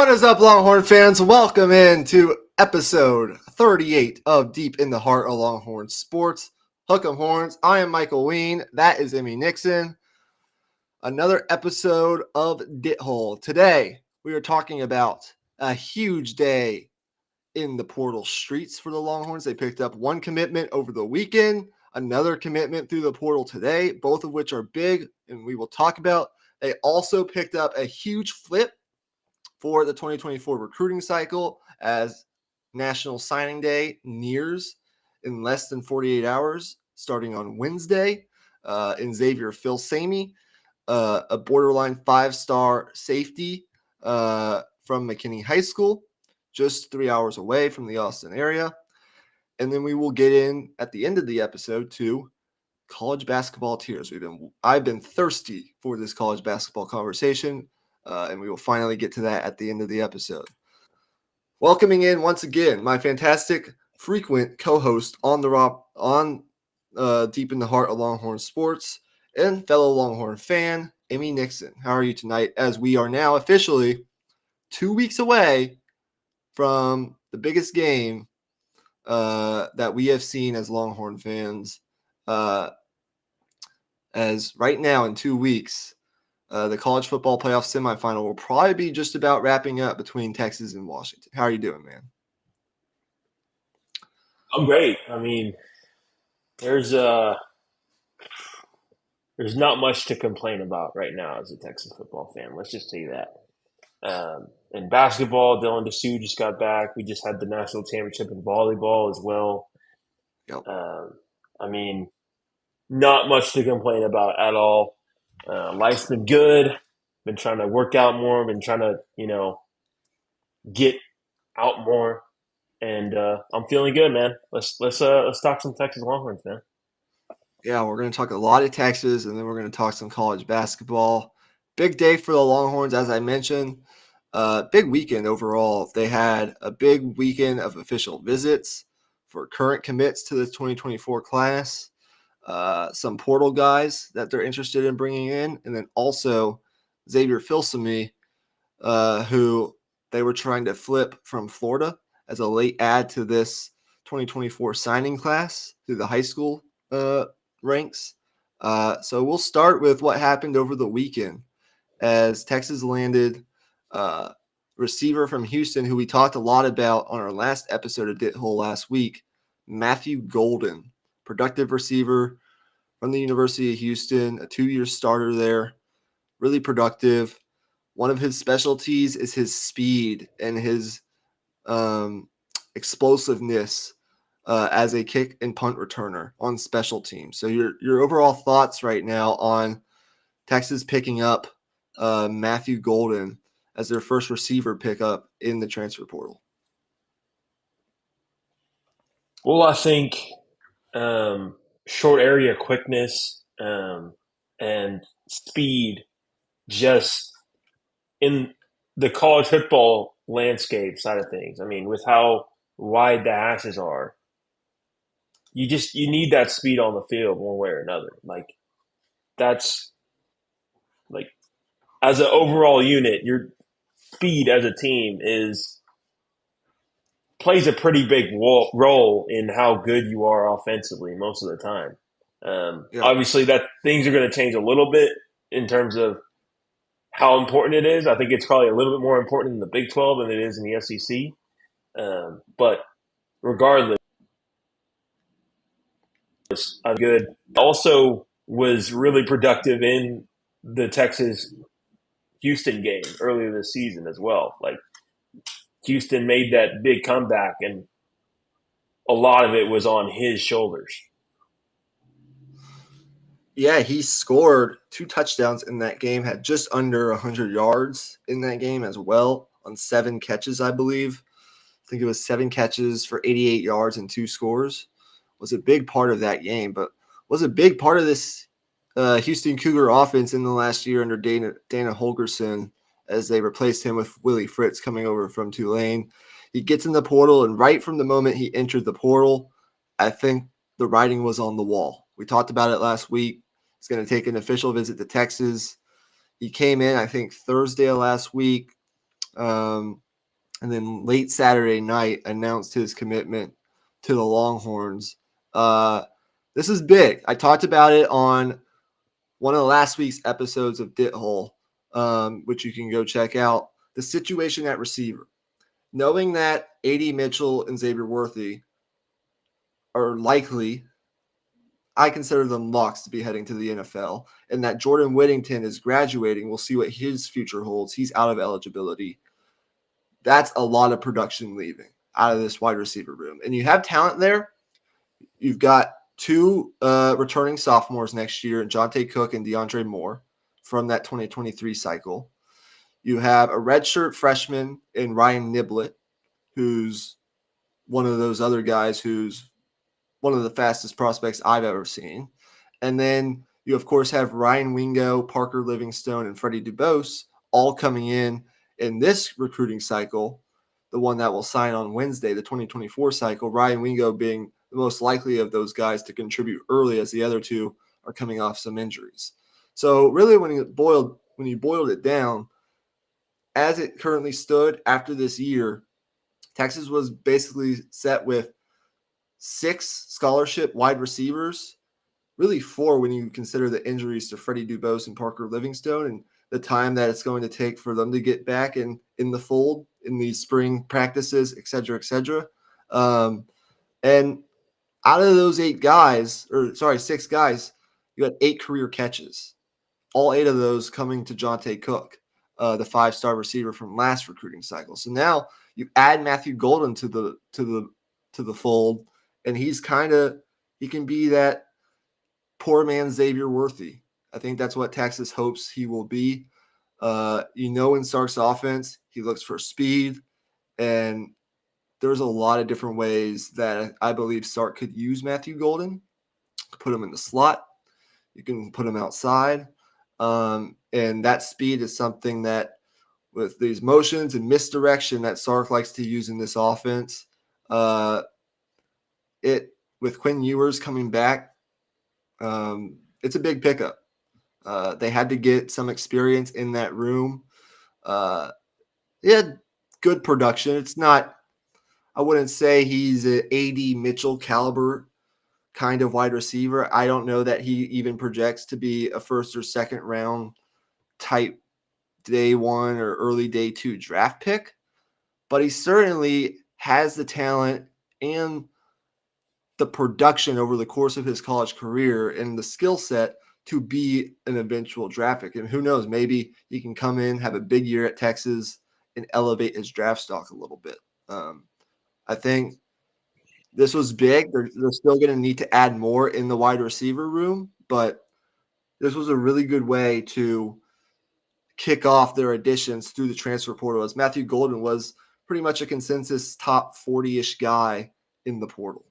What is up, Longhorn fans? Welcome in to episode 38 of Deep in the Heart of Longhorn Sports. Hook 'em horns. I am Michael Wein. That is Nixon. Another episode of Dit Hole. Today, we are talking about a huge day in the portal streets for the Longhorns. They picked up one commitment over the weekend, another commitment through the portal today, both of which are big, and we will talk about. They also picked up a huge flip for the 2024 recruiting cycle as National Signing Day nears in less than 48 hours, starting on Wednesday. In Xavier Filsaime, a borderline 5-star safety from McKinney High School, just 3 hours away from the Austin area. And then we will get in at the end of the episode to college basketball tiers. I've been thirsty for this college basketball conversation. And we will finally get to that at the end of the episode. Welcoming in once again my fantastic frequent co-host on Deep in the Heart of Longhorn Sports and fellow Longhorn fan, Nixon. How are you tonight? As we are now officially 2 weeks away from the biggest game that we have seen as Longhorn fans. As right now in 2 weeks, the college football playoff semifinal will probably be just about wrapping up between Texas and Washington. How are you doing, man? I'm great. I mean, there's not much to complain about right now as a Texas football fan. Let's just say that. In basketball, Dylan DeSue just got back. We just had the national championship in volleyball as well. Yep. I mean, not much to complain about at all. Life's been good. Been trying to work out more. Been trying to, get out more. And I'm feeling good, man. Let's talk some Texas Longhorns, man. Yeah, we're going to talk a lot of Texas, and then we're going to talk some college basketball. Big day for the Longhorns, as I mentioned. Big weekend overall. They had a big weekend of official visits for current commits to the 2024 class. Some portal guys that they're interested in bringing in, and then also Xavier Filsaime, who they were trying to flip from Florida as a late add to this 2024 signing class through the high school ranks. So we'll start with what happened over the weekend as Texas landed receiver from Houston, who we talked a lot about on our last episode of Dit Hole last week, Matthew Golden, productive receiver from the University of Houston, a 2-year starter there, really productive. One of his specialties is his speed and his explosiveness as a kick and punt returner on special teams. So your overall thoughts right now on Texas picking up Matthew Golden as their first receiver pickup in the transfer portal? Well, I think short area quickness and speed just in the college football landscape side of things. I mean, with how wide the hashes are, you need that speed on the field one way or another. Like that's like as an overall unit, your speed as a team plays a pretty big role in how good you are offensively most of the time. Yeah. Obviously, that things are going to change a little bit in terms of how important it is. I think it's probably a little bit more important in the Big 12 than it is in the SEC. But regardless, I'm good. Also was really productive in the Texas Houston game earlier this season as well. Like Houston made that big comeback, and a lot of it was on his shoulders. Yeah, he scored 2 touchdowns in that game, had just under 100 yards in that game as well on 7 catches, I believe. I think it was 7 catches for 88 yards and 2 scores. Was a big part of that game, but was a big part of this Houston Cougar offense in the last year under Dana Holgorsen as they replaced him with Willie Fritz coming over from Tulane. He gets in the portal, and right from the moment he entered the portal, I think the writing was on the wall. We talked about it last week. He's going to take an official visit to Texas. He came in, I think, Thursday of last week, And then late Saturday night announced his commitment to the Longhorns. This is big. I talked about it on one of last week's episodes of Dit Hole, which you can go check out. The situation at receiver. Knowing that A.D. Mitchell and Xavier Worthy are likely, I consider them locks to be heading to the NFL, and that Jordan Whittington is graduating. We'll see what his future holds. He's out of eligibility. That's a lot of production leaving out of this wide receiver room. And you have talent there. You've got two returning sophomores next year, Jonte Cook and DeAndre Moore from that 2023 cycle. You have a redshirt freshman in Ryan Niblett, who's one of those other guys who's one of the fastest prospects I've ever seen. And then you, of course, have Ryan Wingo, Parker Livingstone, and Freddie Dubose all coming in this recruiting cycle, the one that will sign on Wednesday, the 2024 cycle, Ryan Wingo being the most likely of those guys to contribute early, as the other two are coming off some injuries. So really when you boiled it down, as it currently stood after this year, Texas was basically set with 6 scholarship wide receivers, really 4 when you consider the injuries to Freddie Dubose and Parker Livingstone and the time that it's going to take for them to get back in the fold in these spring practices, et cetera, et cetera. And out of those 6 guys, you had 8 career catches, all 8 of those coming to Jonte Cook, the 5-star receiver from last recruiting cycle. So now you add Matthew Golden to the fold, and he can be that poor man Xavier Worthy. I think that's what Texas hopes he will be. In Sark's offense, he looks for speed, and there's a lot of different ways that I believe Sark could use Matthew Golden. Put him in the slot. You can put him outside. And that speed is something that, with these motions and misdirection that Sark likes to use in this offense, with Quinn Ewers coming back, it's a big pickup. They had to get some experience in that room. He had good production. It's not, I wouldn't say he's an A.D. Mitchell caliber kind of wide receiver. I don't know that he even projects to be a first or second round type day 1 or early day 2 draft pick, but he certainly has the talent and the production over the course of his college career and the skill set to be an eventual draft pick. And who knows, maybe he can come in, have a big year at Texas, and elevate his draft stock a little bit. I think this was big. They're still going to need to add more in the wide receiver room, but this was a really good way to kick off their additions through the transfer portal, as Matthew Golden was pretty much a consensus top 40-ish guy in the portal.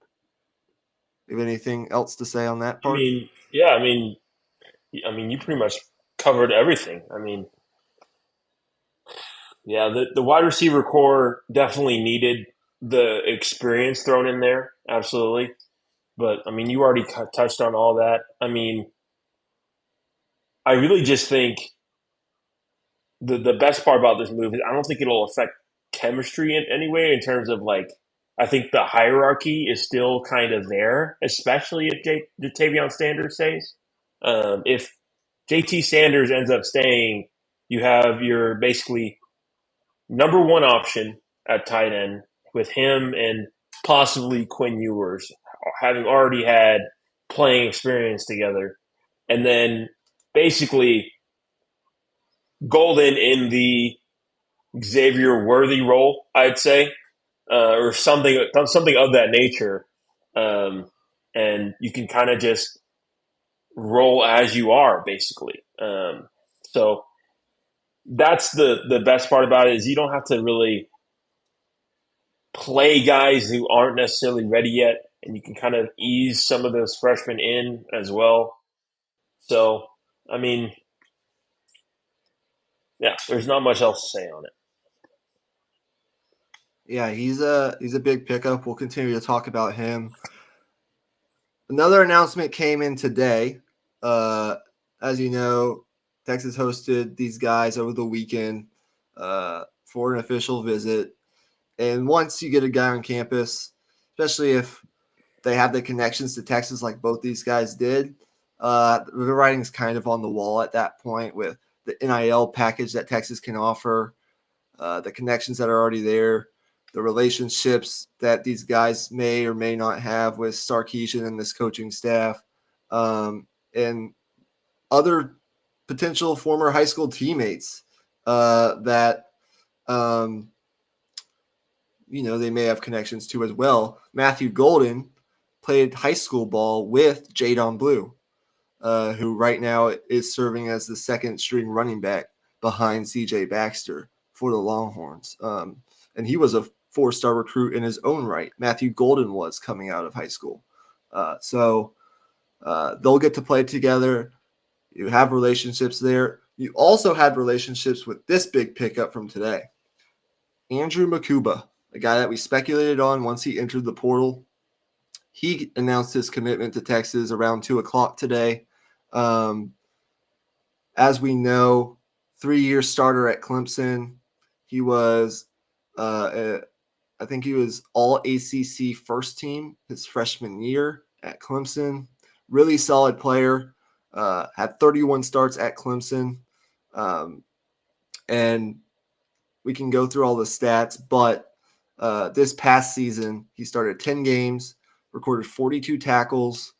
You have anything else to say on that part? You pretty much covered everything. The wide receiver core definitely needed the experience thrown in there, absolutely. But you already touched on all that. I really just think the best part about this move is I don't think it'll affect chemistry in any way, in terms of, I think the hierarchy is still kind of there, especially if Jatavion Sanders stays. If JT Sanders ends up staying, you have your basically number 1 option at tight end with him and possibly Quinn Ewers, having already had playing experience together. And then basically Golden in the Xavier Worthy role, I'd say, or something of that nature. And you can kind of just roll as you are, basically. So that's the best part about it, is you don't have to really play guys who aren't necessarily ready yet, and you can kind of ease some of those freshmen in as well. So, there's not much else to say on it. Yeah, he's a big pickup. We'll continue to talk about him. Another announcement came in today. As you know, Texas hosted these guys over the weekend for an official visit. And once you get a guy on campus, especially if they have the connections to Texas like both these guys did, the writing's kind of on the wall at that point with the NIL package that Texas can offer, the connections that are already there, the relationships that these guys may or may not have with Sarkisian and this coaching staff, and other potential former high school teammates that they may have connections to as well. Matthew Golden played high school ball with Jadon Blue, who right now is serving as the second string running back behind CJ Baxter for the Longhorns. And he was a 4-star recruit in his own right. Matthew Golden was coming out of high school. So they'll get to play together. You have relationships there. You also had relationships with this big pickup from today. Andrew Makuba, a guy that we speculated on once he entered the portal. He announced his commitment to Texas around 2 o'clock today. As we know, 3-year starter at Clemson. He was, I think he was all ACC first team his freshman year at Clemson. Really solid player. Had 31 starts at Clemson. And we can go through all the stats, but this past season, he started 10 games, recorded 42 tackles,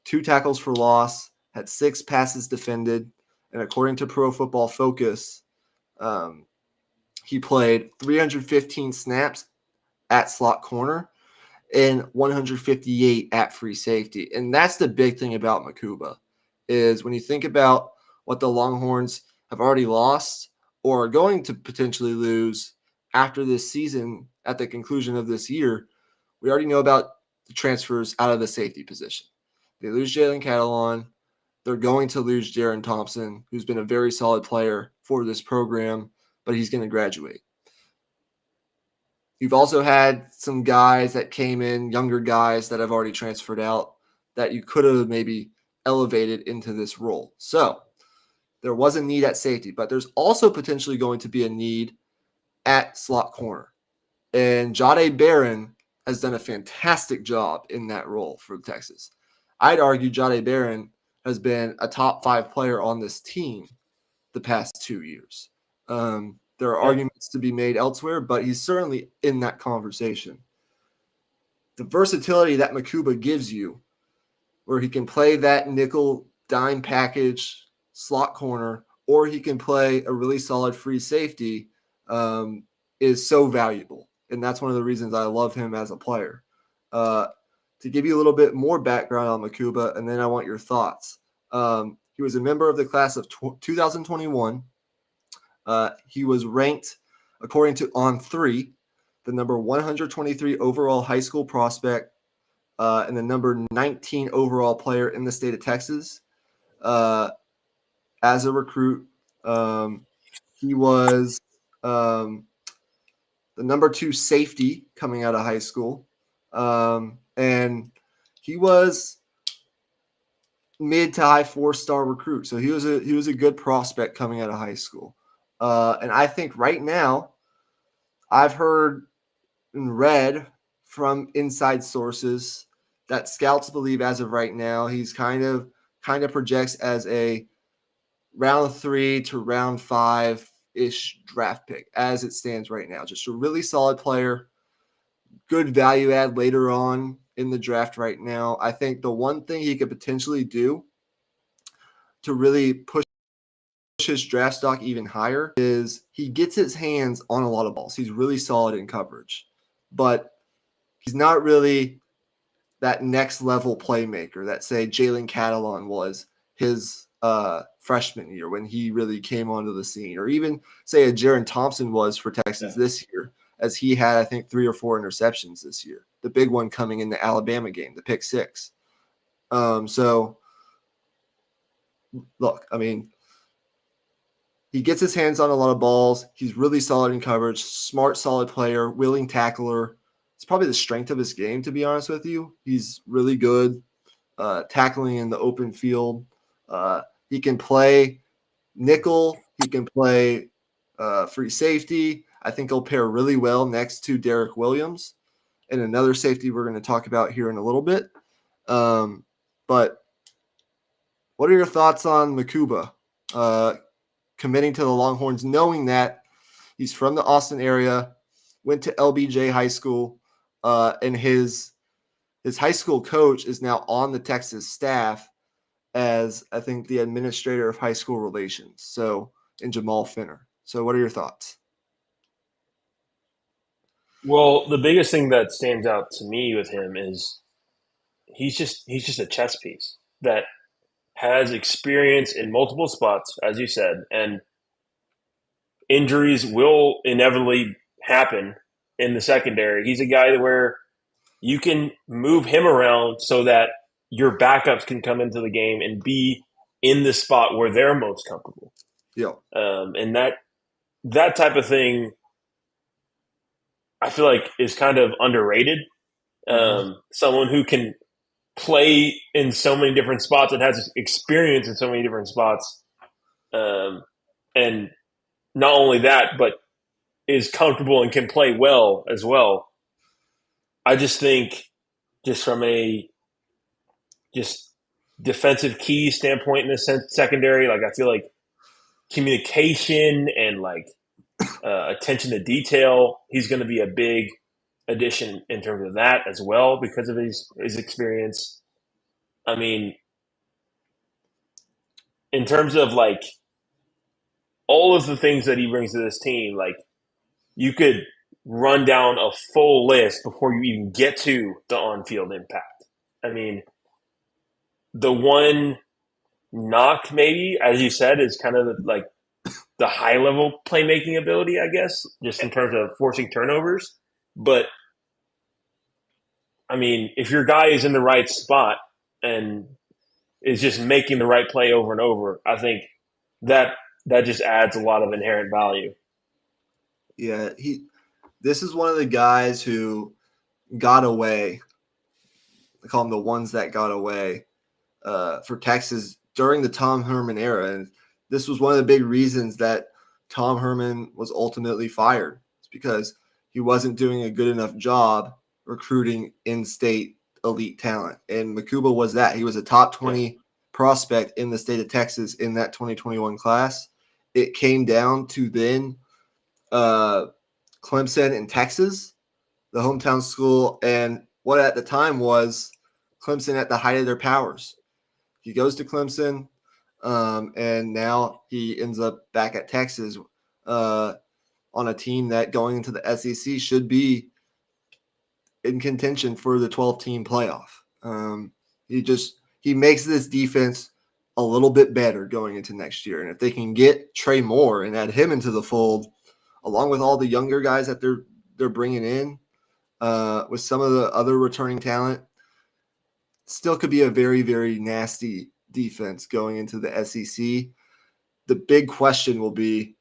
2 tackles for loss, had 6 passes defended, and according to Pro Football Focus, he played 315 snaps at slot corner and 158 at free safety. And that's the big thing about Makuba is when you think about what the Longhorns have already lost or are going to potentially lose after this season at the conclusion of this year, we already know about the transfers out of the safety position. They lose Jalen Catalon. They're going to lose Jaron Thompson, who's been a very solid player for this program, but he's going to graduate. You've also had some guys that came in, younger guys that have already transferred out that you could have maybe elevated into this role. So there was a need at safety, but there's also potentially going to be a need at slot corner. And Jahdae Barron has done a fantastic job in that role for Texas. I'd argue Jahdae Barron has been a top 5 player on this team the past 2 years. There are arguments to be made elsewhere, but he's certainly in that conversation. The versatility that Makuba gives you, where he can play that nickel dime package slot corner, or he can play a really solid free safety, is so valuable. And that's one of the reasons I love him as a player. To give you a little bit more background on Makuba, and then I want your thoughts. He was a member of the class of 2021. He was ranked, according to On3, the number 123 overall high school prospect and the number 19 overall player in the state of Texas. As a recruit, he was the number 2 safety coming out of high school. And he was mid to high 4-star recruit. So he was a good prospect coming out of high school. And I think right now, I've heard and read from inside sources that scouts believe as of right now, he's kind of projects as a round 3 to round 5-ish draft pick as it stands right now. Just a really solid player, good value add later on in the draft right now. I think the one thing he could potentially do to really push his draft stock even higher is he gets his hands on a lot of balls. He's really solid in coverage, but he's not really that next level playmaker that, say, Jalen Catalon was his freshman year when he really came onto the scene, or even, say, a Jaron Thompson was for Texas this year, as he had, I think, 3 or 4 interceptions this year. The big one coming in the Alabama game, the pick 6. So, look, I mean, he gets his hands on a lot of balls. He's really solid in coverage, smart, solid player, willing tackler. It's probably the strength of his game, to be honest with you. He's really good tackling in the open field. He can play nickel. He can play free safety. I think he'll pair really well next to Derek Williams and another safety we're going to talk about here in a little bit. But what are your thoughts on Makuba committing to the Longhorns, knowing that he's from the Austin area, went to LBJ High School, and his high school coach is now on the Texas staff as, I think, the administrator of high school relations. So, in Jamal Finner. So, what are your thoughts? Well, the biggest thing that stands out to me with him is he's just a chess piece that has experience in multiple spots, as you said, and injuries will inevitably happen in the secondary. He's a guy where you can move him around so that your backups can come into the game and be in the spot where they're most comfortable. Yeah. And that type of thing, I feel like, is kind of underrated. Someone who can play in so many different spots and has experience in so many different spots, and not only that, but is comfortable and can play well as well. I just think, just from a just defensive key standpoint in the secondary, like I feel like communication and like attention to detail, he's going to be a big addition in terms of that as well because of his experience. I mean, in terms of like all of the things that he brings to this team, like you could run down a full list before you even get to the on-field impact. I mean, the one knock, maybe, as you said, is kind of like the high-level playmaking ability, I guess, just in terms of forcing turnovers. But I mean, if your guy is in the right spot and is just making the right play over and over, I think that that just adds a lot of inherent value. Yeah, this is one of the guys who got away. I call them the ones that got away for Texas during the Tom Herman era. And this was one of the big reasons that Tom Herman was ultimately fired. It's because he wasn't doing a good enough job recruiting in-state elite talent. And Makuba was that. He was a top 20 prospect in the state of Texas in that 2021 class. It came down to then Clemson and Texas, the hometown school, and what at the time was Clemson at the height of their powers. He goes to Clemson, and now he ends up back at Texas on a team that going into the SEC should be in contention for the 12-team playoff. He makes this defense a little bit better going into next year, and if they can get Trey Moore and add him into the fold, along with all the younger guys that they're bringing in, with some of the other returning talent, still could be a very, very nasty defense going into the SEC. The big question will be,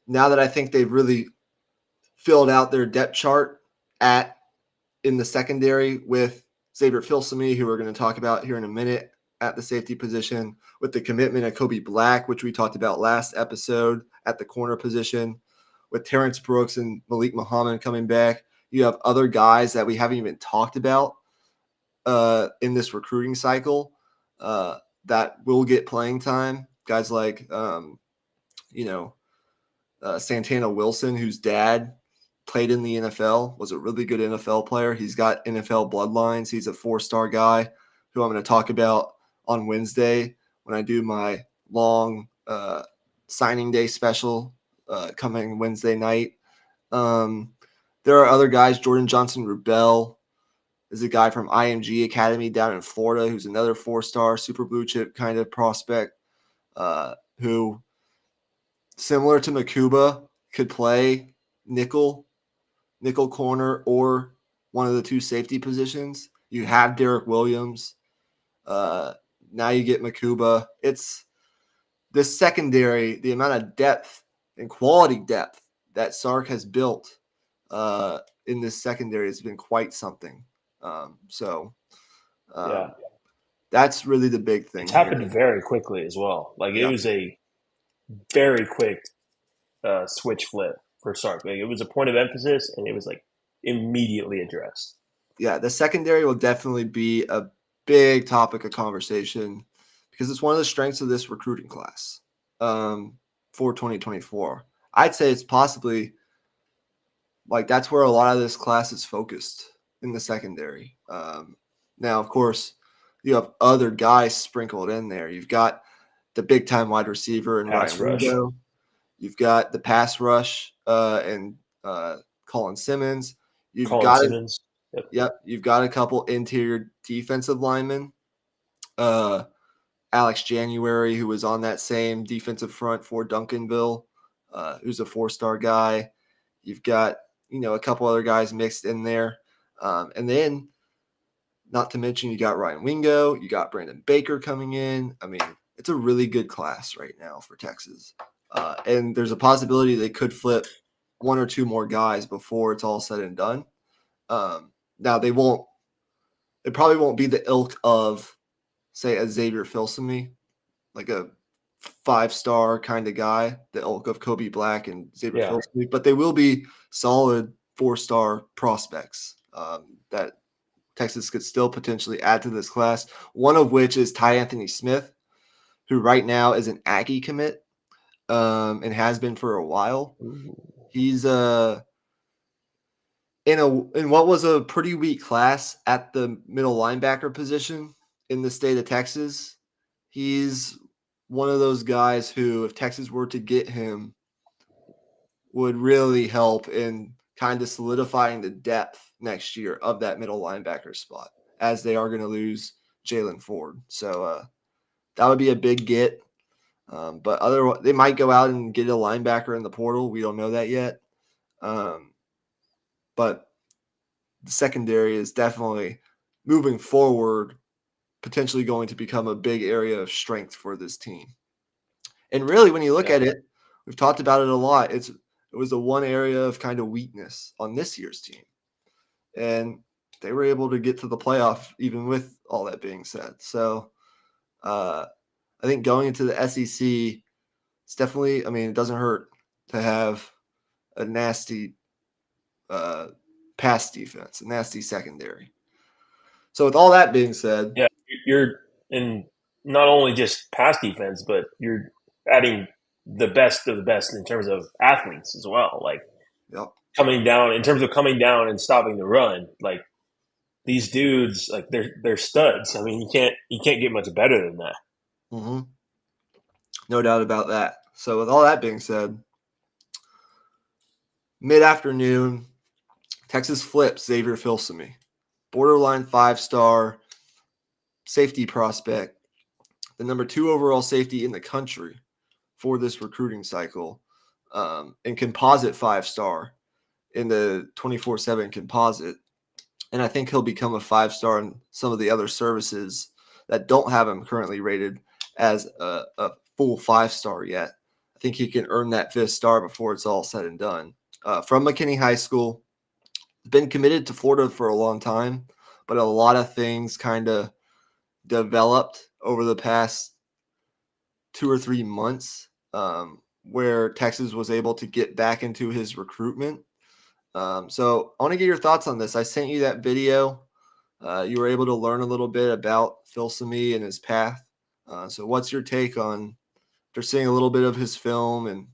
now that I think they've really filled out their depth chart in the secondary with Xavier Filsaime, who we're going to talk about here in a minute, at the safety position, with the commitment of Kobe Black, which we talked about last episode, at the corner position, with Terrence Brooks and Malik Muhammad coming back. You have other guys that we haven't even talked about in this recruiting cycle that will get playing time. Guys like, Santana Wilson, whose dad played in the NFL, was a really good NFL player. He's got NFL bloodlines. He's a 4-star guy who I'm going to talk about on Wednesday when I do my long signing day special coming Wednesday night. There are other guys. Jordan Johnson-Rubel is a guy from IMG Academy down in Florida who's another 4-star, super blue chip kind of prospect who, similar to Makuba, could play nickel corner, or one of the two safety positions. You have Derek Williams. Now you get Makuba. It's this secondary, the amount of depth and quality depth that Sark has built in this secondary has been quite something. That's really the big thing. It's happened very quickly as well. Like, it was a very quick switch flip. for Sark. Like, it was a point of emphasis, and it was like immediately addressed. Yeah, the secondary will definitely be a big topic of conversation because it's one of the strengths of this recruiting class for 2024. I'd say it's possibly like that's where a lot of this class is focused in the secondary. Now, of course, you have other guys sprinkled in there. You've got the big time wide receiver and Ryan Pass rush. Wingo. You've got the pass rush and Colin Simmons. You've Colin got Simmons. you've got a couple interior defensive linemen. Uh, Alex January, who was on that same defensive front for Duncanville, who's a 4-star guy. You've got a couple other guys mixed in there, and then not to mention you got Ryan Wingo, you got Brandon Baker coming in. I mean, it's a really good class right now for Texas, and there's a possibility they could flip one or two more guys before it's all said and done. Now they won't. It probably won't be the ilk of, say, a Xavier Filsaime, like a 5-star kind of guy, the ilk of Kobe Black and Xavier Filsaime, but they will be solid 4-star prospects that Texas could still potentially add to this class, one of which is Ty Anthony Smith, who right now is an Aggie commit and has been for a while. He's in what was a pretty weak class at the middle linebacker position in the state of Texas. He's one of those guys who, if Texas were to get him, would really help in kind of solidifying the depth next year of that middle linebacker spot, as they are going to lose Jalen Ford. So that would be a big get. But otherwise, they might go out and get a linebacker in the portal. We don't know that yet. But the secondary is definitely moving forward, potentially going to become a big area of strength for this team. And really, when you look at it, we've talked about it a lot. It was the one area of kind of weakness on this year's team. And they were able to get to the playoff even with all that being said. So I think going into the SEC, it's definitely, I mean, it doesn't hurt to have a nasty pass defense, a nasty secondary. So with all that being said, you're in not only just pass defense, but you're adding the best of the best in terms of athletes as well. Like coming down and stopping the run. Like these dudes, like they're studs. I mean, you can't get much better than that. Mm-hmm. No doubt about that. So with all that being said, mid-afternoon, Texas flips Xavier Filsaime, borderline 5-star safety prospect, the number 2 overall safety in the country for this recruiting cycle, and composite 5-star in the 24/7 composite. And I think he'll become a 5-star in some of the other services that don't have him currently rated as a full 5-star yet. I think he can earn that 5th star before it's all said and done. From McKinney High School, been committed to Florida for a long time, but a lot of things kind of developed over the past 2 or 3 months where Texas was able to get back into his recruitment. So I want to get your thoughts on this. I sent you that video. You were able to learn a little bit about Filsaime and his path. So what's your take on, after seeing a little bit of his film and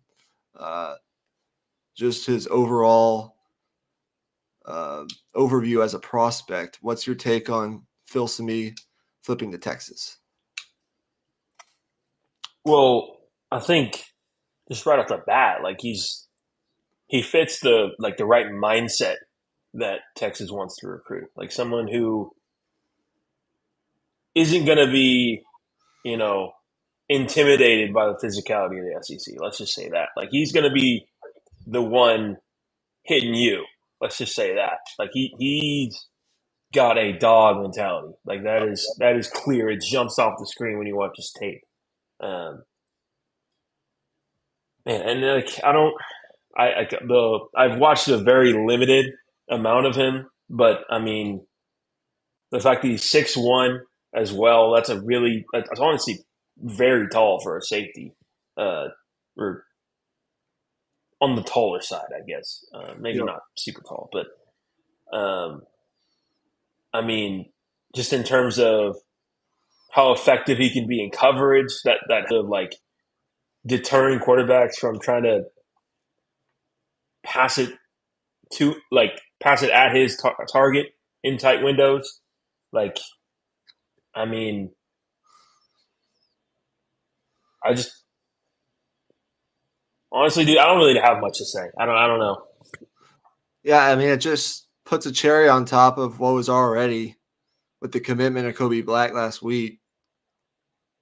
just his overall overview as a prospect, what's your take on Filsaime flipping to Texas? Well, I think just right off the bat, like he fits the right mindset that Texas wants to recruit. Like someone who isn't going to be, intimidated by the physicality of the SEC. Let's just say that. Like he's going to be the one hitting you. Let's just say that. Like he's got a dog mentality. Like that is clear. It jumps off the screen when you watch his tape. Man, and like I've watched a very limited amount of him, but I mean the fact that he's 6'1" as well, that's honestly very tall for a safety. Or on the taller side, I guess. Maybe Yep. not super tall, but I mean, just in terms of how effective he can be in coverage, that of like deterring quarterbacks from trying to pass it pass it at his target in tight windows. Like, I mean, I just honestly, dude, I don't really have much to say. I don't know. Yeah, I mean, it just puts a cherry on top of what was already with the commitment of Kobe Black last week,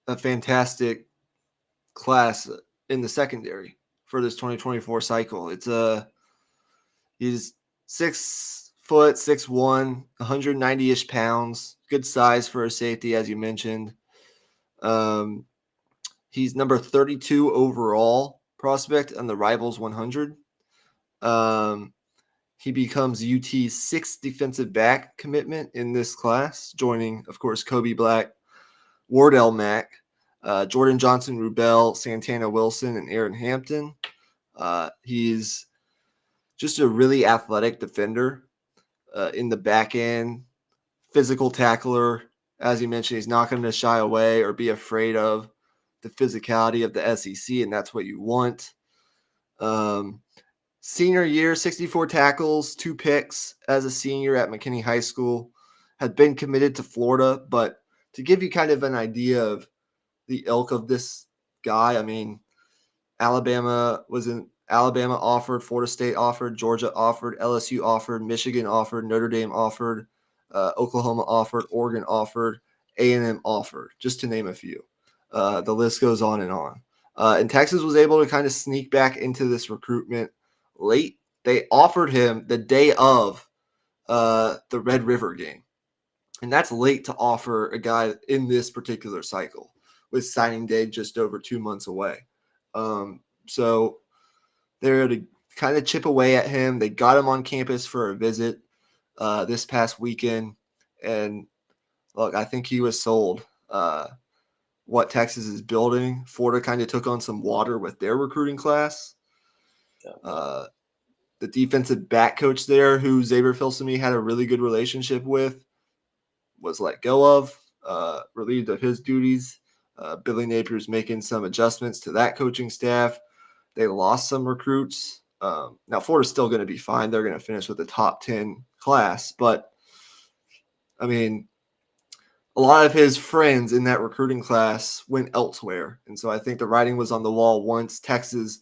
a fantastic class in the secondary for this 2024 cycle. He's 6'6", 6'1", 190-ish pounds, good size for a safety, as you mentioned. Um, he's number 32 overall prospect on the Rivals 100. He becomes UT's sixth defensive back commitment in this class, joining, of course, Kobe Black, Wardell Mack, Jordan Johnson Rubel, Santana Wilson, and Aaron Hampton. He's just a really athletic defender in the back end, physical tackler. As you mentioned, he's not going to shy away or be afraid of the physicality of the SEC, and that's what you want. Senior year, 64 tackles, 2 picks as a senior at McKinney High School. Had been committed to Florida, but to give you kind of an idea of the ilk of this guy, I mean, Alabama offered, Florida State offered, Georgia offered, LSU offered, Michigan offered, Notre Dame offered, Oklahoma offered, Oregon offered, A&M offered, just to name a few. The list goes on and on. And Texas was able to kind of sneak back into this recruitment late. They offered him the day of the Red River game. And that's late to offer a guy in this particular cycle with signing day just over 2 months away. So they're to kind of chip away at him. They got him on campus for a visit this past weekend. And look, I think he was sold. What Texas is building. Florida kind of took on some water with their recruiting class. The defensive back coach there, who Xavier Filsaime had a really good relationship with, was let go of, relieved of his duties. Billy Napier's making some adjustments to that coaching staff. They lost some recruits. Now, Florida's still going to be fine. They're going to finish with the top 10 class. But, I mean, a lot of his friends in that recruiting class went elsewhere. And so I think the writing was on the wall once Texas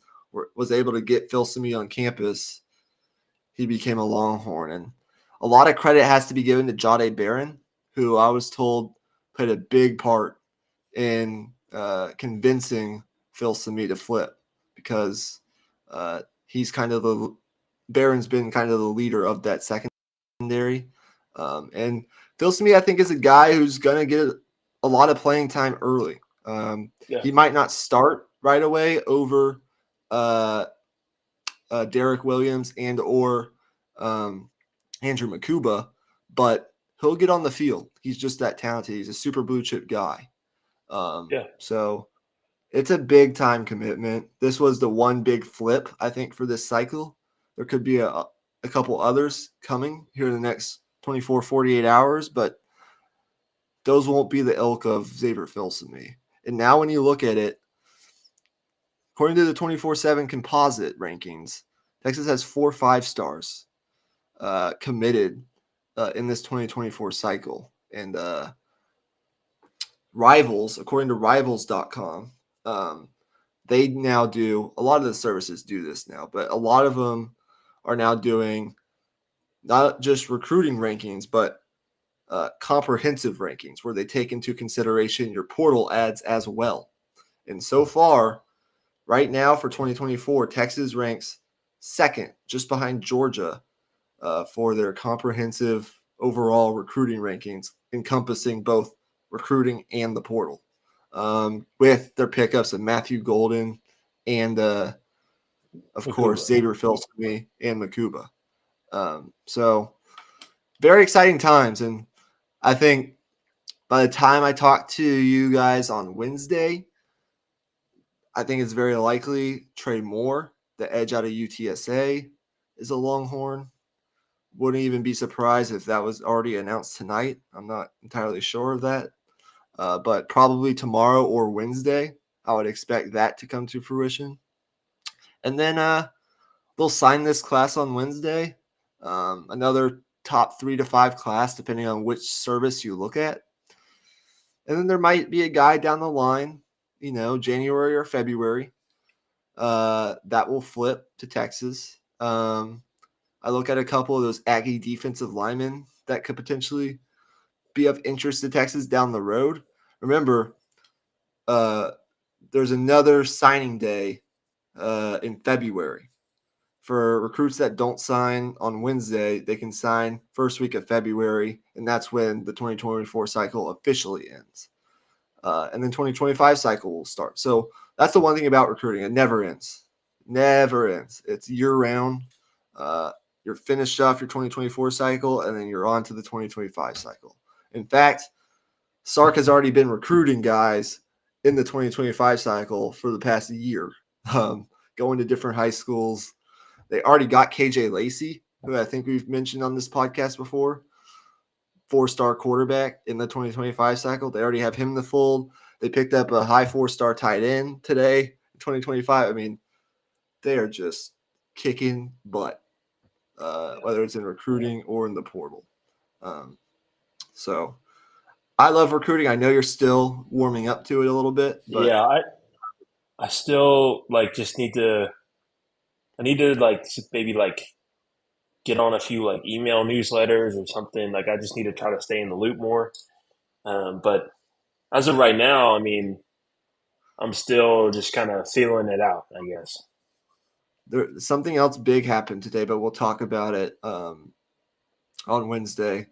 was able to get Filsaime on campus. He became a Longhorn. And a lot of credit has to be given to Jahdae Barron, who I was told played a big part in convincing Filsaime to flip, because he's kind of Barron's been kind of the leader of that secondary. And Filsaime, I think, is a guy who's going to get a lot of playing time early. He might not start right away over Derek Williams and or Andrew Makuba, but he'll get on the field. He's just that talented. He's a super blue chip guy. So it's a big time commitment. This was the one big flip, I think, for this cycle. There could be a couple others coming here in the next 24, 48 hours, but those won't be the ilk of Xavier Filsaime. And now when you look at it, according to the 24/7 composite rankings, Texas has 4 5-stars committed in this 2024 cycle. And Rivals, according to Rivals.com, they now do, a lot of the services do this now, but a lot of them are now doing not just recruiting rankings, but comprehensive rankings where they take into consideration your portal ads as well. And so far, right now for 2024, Texas ranks second, just behind Georgia, for their comprehensive overall recruiting rankings, encompassing both recruiting and the portal, with their pickups of Matthew Golden and, of Makuba. course, Xavier Filsaime and Makuba. So very exciting times. And I think by the time I talk to you guys on Wednesday, I think it's very likely Trey Moore the edge out of UTSA is a Longhorn. Wouldn't even be surprised if that was already announced tonight. I'm not entirely sure of that. But probably tomorrow or Wednesday, I would expect that to come to fruition. And then they'll sign this class on Wednesday. Another top 3 to 5 class, depending on which service you look at. And then there might be a guy down the line, January or February, that will flip to Texas. I look at a couple of those Aggie defensive linemen that could potentially be of interest to Texas down the road. Remember, there's another signing day in February. For recruits that don't sign on Wednesday, they can sign first week of February, and that's when the 2024 cycle officially ends. And then 2025 cycle will start. So that's the one thing about recruiting. It never ends. Never ends. It's year-round. You're finished off your 2024 cycle, and then you're on to the 2025 cycle. In fact, Sark has already been recruiting guys in the 2025 cycle for the past year, going to different high schools. They already got KJ Lacey, who I think we've mentioned on this podcast before, 4-star quarterback in the 2025 cycle. They already have him in the fold. They picked up a high 4-star tight end today, 2025. I mean, they are just kicking butt, whether it's in recruiting or in the portal. So I love recruiting. I know you're still warming up to it a little bit, but Yeah, I still just need to. I need to maybe get on a few email newsletters or something. I just need to try to stay in the loop more. But as of right now, I mean, I'm still just kind of feeling it out, I guess. something else big happened today, but we'll talk about it on Wednesday.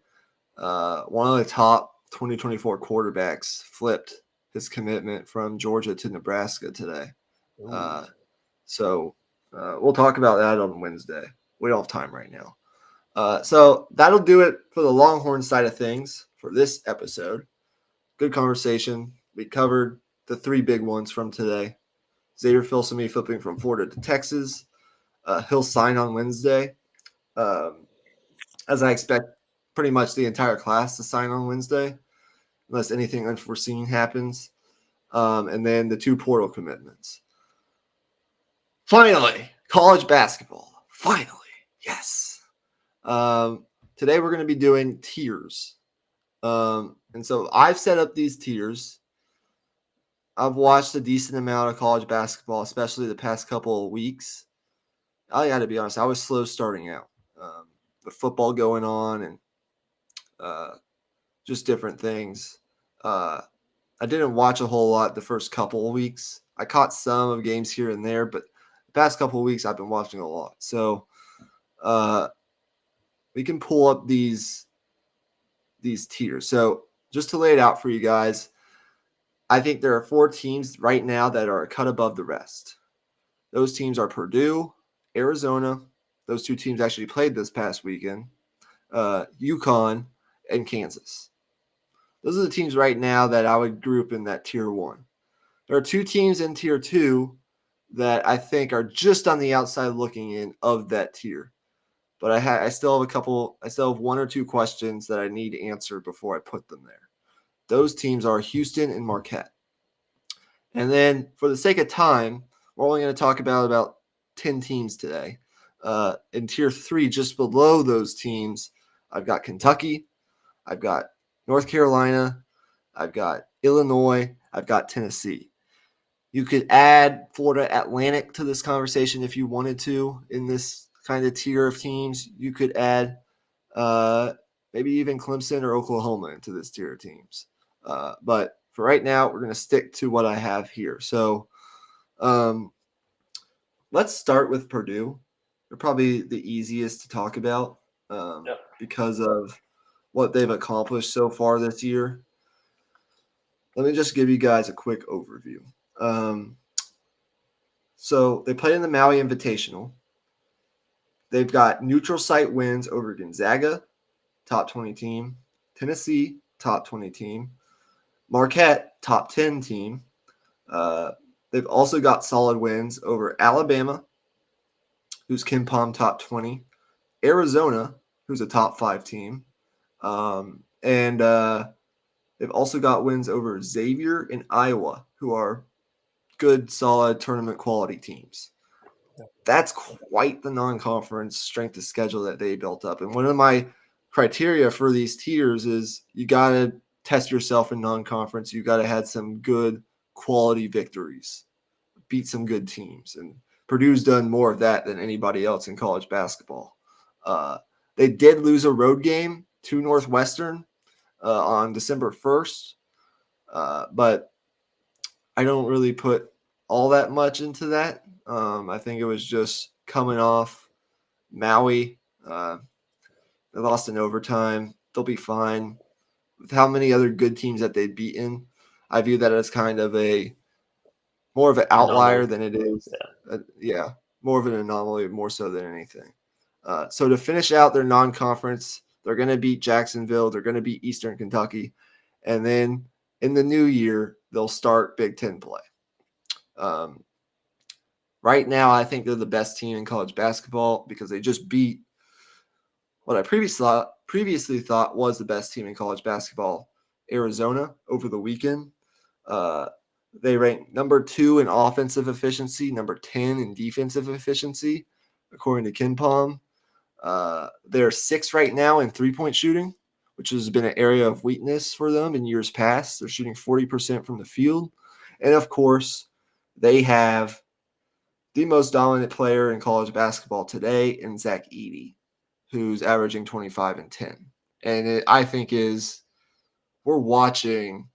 One of the top 2024 quarterbacks flipped his commitment from Georgia to Nebraska today. So we'll talk about that on Wednesday. We don't have time right now. So that'll do it for the Longhorn side of things for this episode. Good conversation. We covered the 3 big ones from today. Xavier Filsaime flipping from Florida to Texas. He'll sign on Wednesday. As I expect pretty much the entire class to sign on Wednesday, unless anything unforeseen happens. And then the 2 portal commitments. Finally, college basketball. Finally, yes. Today we're going to be doing tiers. And so I've set up these tiers. I've watched a decent amount of college basketball, especially the past couple of weeks. I got to be honest, I was slow starting out. The football going on and just different things. I didn't watch a whole lot the first couple of weeks. I caught some of games here and there, but the past couple of weeks I've been watching a lot. So we can pull up these tiers. So just to lay it out for you guys, I think there are 4 teams right now that are a cut above the rest. Those teams are Purdue, Arizona. Those 2 teams actually played this past weekend. UConn and Kansas. Those are the teams right now that I would group in that tier 1. There are 2 teams in tier 2 that I think are just on the outside looking in of that tier. But I still have 1 or 2 questions that I need answered before I put them there. Those teams are Houston and Marquette. And then for the sake of time, we're only going to talk about 10 teams today. In tier 3, just below those teams, I've got Kentucky, I've got North Carolina, I've got Illinois, I've got Tennessee. You could add Florida Atlantic to this conversation if you wanted to in this kind of tier of teams. You could add maybe even Clemson or Oklahoma into this tier of teams. But for right now, we're going to stick to what I have here. So let's start with Purdue. They're probably the easiest to talk about because of what they've accomplished so far this year. Let me just give you guys a quick overview. So they played in the Maui Invitational. They've got neutral site wins over Gonzaga, top 20 team, Tennessee, top 20 team, Marquette, top 10 team. They've also got solid wins over Alabama, who's KenPom top 20, Arizona, who's a top 5 team, and they've also got wins over Xavier and Iowa, who are good, solid tournament quality teams. That's quite the non-conference strength of schedule that they built up. And one of my criteria for these tiers is you got to test yourself in non-conference. You got to have some good quality victories, beat some good teams. And Purdue's done more of that than anybody else in college basketball. They did lose a road game to Northwestern on December 1st, but I don't really put all that much into that. I think it was just coming off Maui. They lost in overtime. They'll be fine. With how many other good teams that they've beaten, I view that as kind of a more of an outlier than it is. More of an anomaly, more so than anything. So to finish out their non-conference, they're going to beat Jacksonville. They're going to beat Eastern Kentucky. And then in the new year, they'll start Big Ten play. Right now, I think they're the best team in college basketball because they just beat what I previously thought was the best team in college basketball, Arizona, over the weekend. They ranked number 2 in offensive efficiency, number 10 in defensive efficiency, according to KenPom. They're 6th right now in three-point shooting, which has been an area of weakness for them in years past. They're shooting 40% from the field. And, of course, they have the most dominant player in college basketball today in Zach Edey, who's averaging 25 and 10. And I think we're watching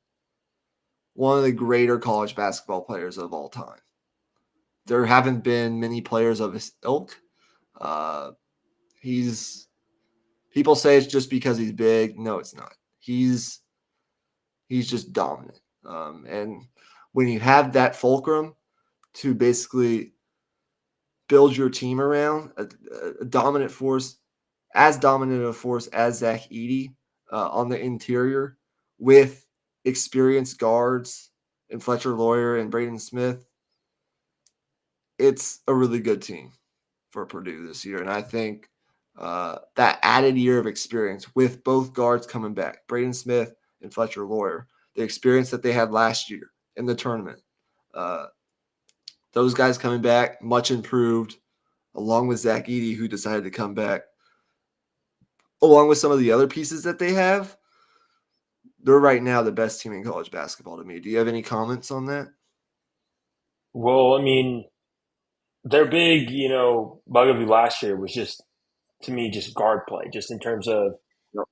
one of the greater college basketball players of all time. There haven't been many players of his ilk. People say it's just because he's big. No, it's not. He's just dominant. And when you have that fulcrum to basically build your team around a dominant force, as dominant a force as Zach Edey on the interior with experienced guards and Fletcher Lawyer and Braden Smith, it's a really good team for Purdue this year. And I think that added year of experience with both guards coming back, Braden Smith and Fletcher Lawyer, the experience that they had last year in the tournament, those guys coming back, much improved, along with Zach Edey, who decided to come back, along with some of the other pieces that they have. They're right now the best team in college basketball to me. Do you have any comments on that? Well, I mean, their big, bugaboo last year was just, to me, just guard play, just in terms of Yep.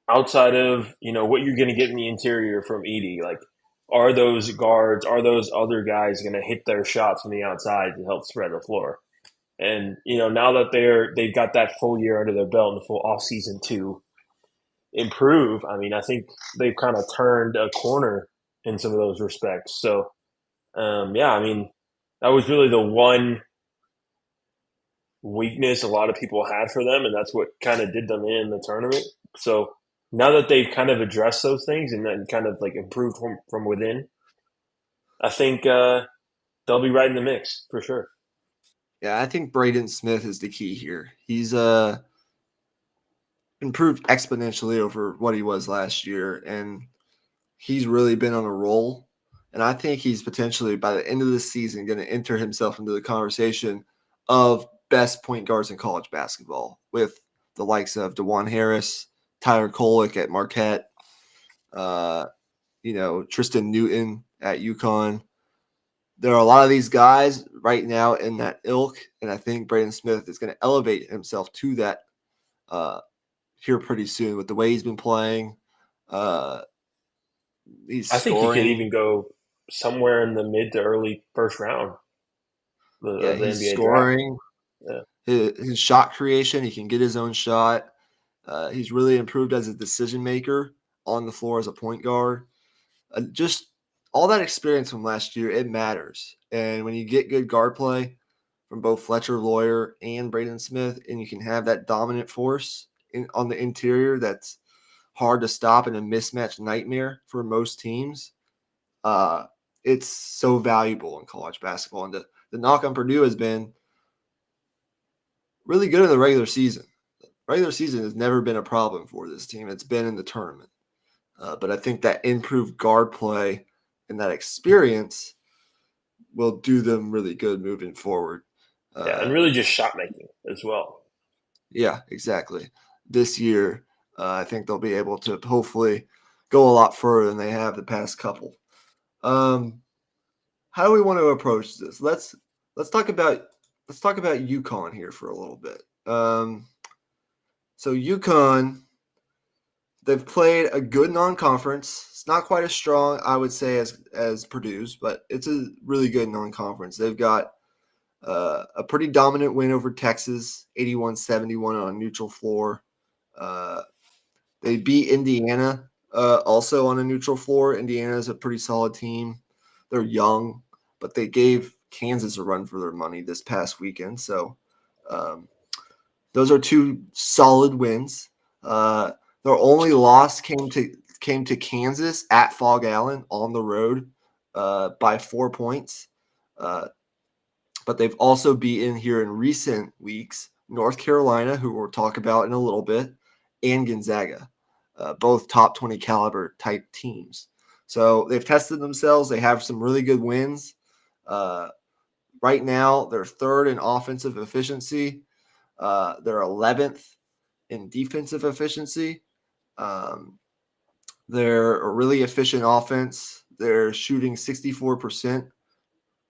outside of, what you're going to get in the interior from Edey. Like, are those guards, are those other guys going to hit their shots from the outside to help spread the floor? And, now that they've got that full year under their belt and the full off season to improve, I mean, I think they've kind of turned a corner in some of those respects. So, I mean, that was really the one weakness a lot of people had for them, and that's what kind of did them in the tournament. So now that they've kind of addressed those things and then kind of like improved from within, I think they'll be right in the mix for sure. Yeah, I think Braden Smith is the key here. He's improved exponentially over what he was last year, and he's really been on a roll. And I think he's potentially, by the end of the season, going to enter himself into the conversation of best point guards in college basketball with the likes of DeJuan Harris, Tyler Kolek at Marquette, Tristan Newton at UConn. There are a lot of these guys right now in that ilk, and I think Braden Smith is going to elevate himself to that here pretty soon with the way he's been playing. He's I think he could scoring. even go somewhere in the mid to early first round of the He's NBA draft. scoring. Yeah. His shot creation, he can get his own shot. He's really improved as a decision maker on the floor as a point guard. Just all that experience from last year, it matters. And when you get good guard play from both Fletcher Lawyer and Braden Smith, and you can have that dominant force on the interior that's hard to stop and a mismatch nightmare for most teams, it's so valuable in college basketball. And the knock on Purdue has been really good in the regular season. Regular season has never been a problem for this team. It's been in the tournament. But I think that improved guard play and that experience will do them really good moving forward. Yeah, and really just shot making as well. Yeah, exactly. This year, I think they'll be able to hopefully go a lot further than they have the past couple. How do we want to approach this? Let's talk about UConn here for a little bit. So UConn, they've played a good non-conference. It's not quite as strong, I would say, as Purdue's, but it's a really good non-conference. They've got a pretty dominant win over Texas, 81-71 on a neutral floor. They beat Indiana also on a neutral floor. Indiana is a pretty solid team. They're young, but they gave Kansas a run for their money this past weekend. So those are two solid wins. Their only loss came to Kansas at Fog Allen on the road by 4 points. But they've also beaten here in recent weeks North Carolina, who we'll talk about in a little bit, and Gonzaga, both top 20 caliber type teams. So they've tested themselves. They have some really good wins. Right now, they're third in offensive efficiency. They're 11th in defensive efficiency. They're a really efficient offense. They're shooting 64%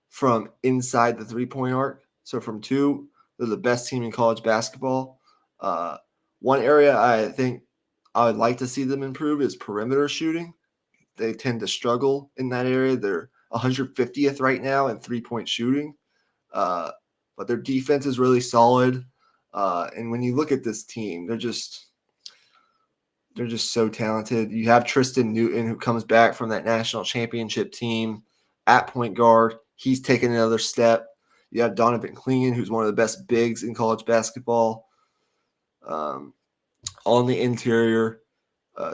from inside the three-point arc. So from two, they're the best team in college basketball. One area I think I would like to see them improve is perimeter shooting. They tend to struggle in that area. They're 150th right now in three-point shooting. But their defense is really solid. And when you look at this team, they're just so talented. You have Tristan Newton, who comes back from that national championship team at point guard. He's taken another step. You have Donovan Clingan, who's one of the best bigs in college basketball. On the interior,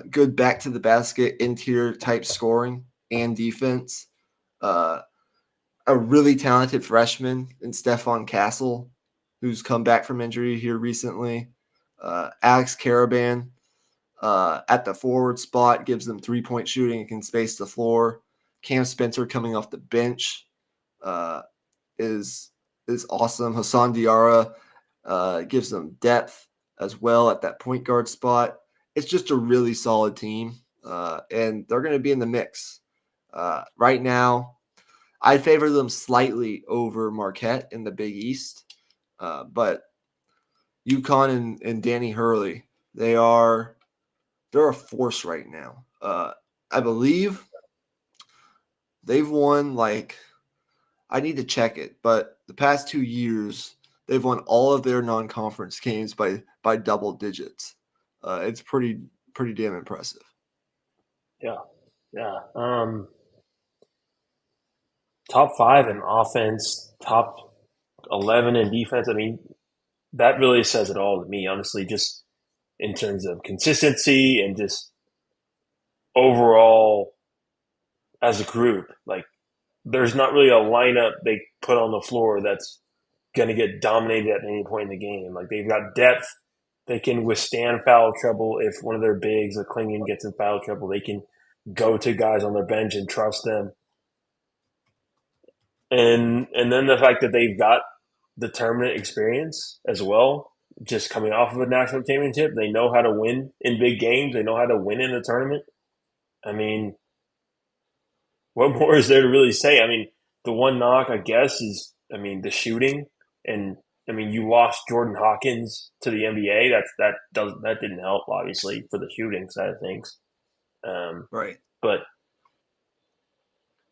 good back to the basket, interior type scoring and defense. A really talented freshman in Stephon Castle, who's come back from injury here recently. Alex Caravan at the forward spot gives them three-point shooting and can space the floor. Cam Spencer coming off the bench is awesome. Hassan Diarra gives them depth as well at that point guard spot. It's just a really solid team, and they're going to be in the mix. Right now, I favor them slightly over Marquette in the Big East, but UConn and Danny Hurley, they're a force right now. I believe they've won I need to check it, but the past 2 years they've won all of their non-conference games by double digits. It's pretty damn impressive. Yeah. Top 5 in offense, top 11 in defense. I mean, that really says it all to me, honestly, just in terms of consistency and just overall as a group. Like, there's not really a lineup they put on the floor that's going to get dominated at any point in the game. Like, they've got depth. They can withstand foul trouble. If one of their bigs, a Klingon, gets in foul trouble, they can go to guys on their bench and trust them. And then the fact that they've got the tournament experience as well, just coming off of a national championship, they know how to win in big games. They know how to win in a tournament. I mean, what more is there to really say? I mean, the one knock, I guess, is the shooting, and you lost Jordan Hawkins to the NBA. That didn't help, obviously, for the shooting side of things. Right. But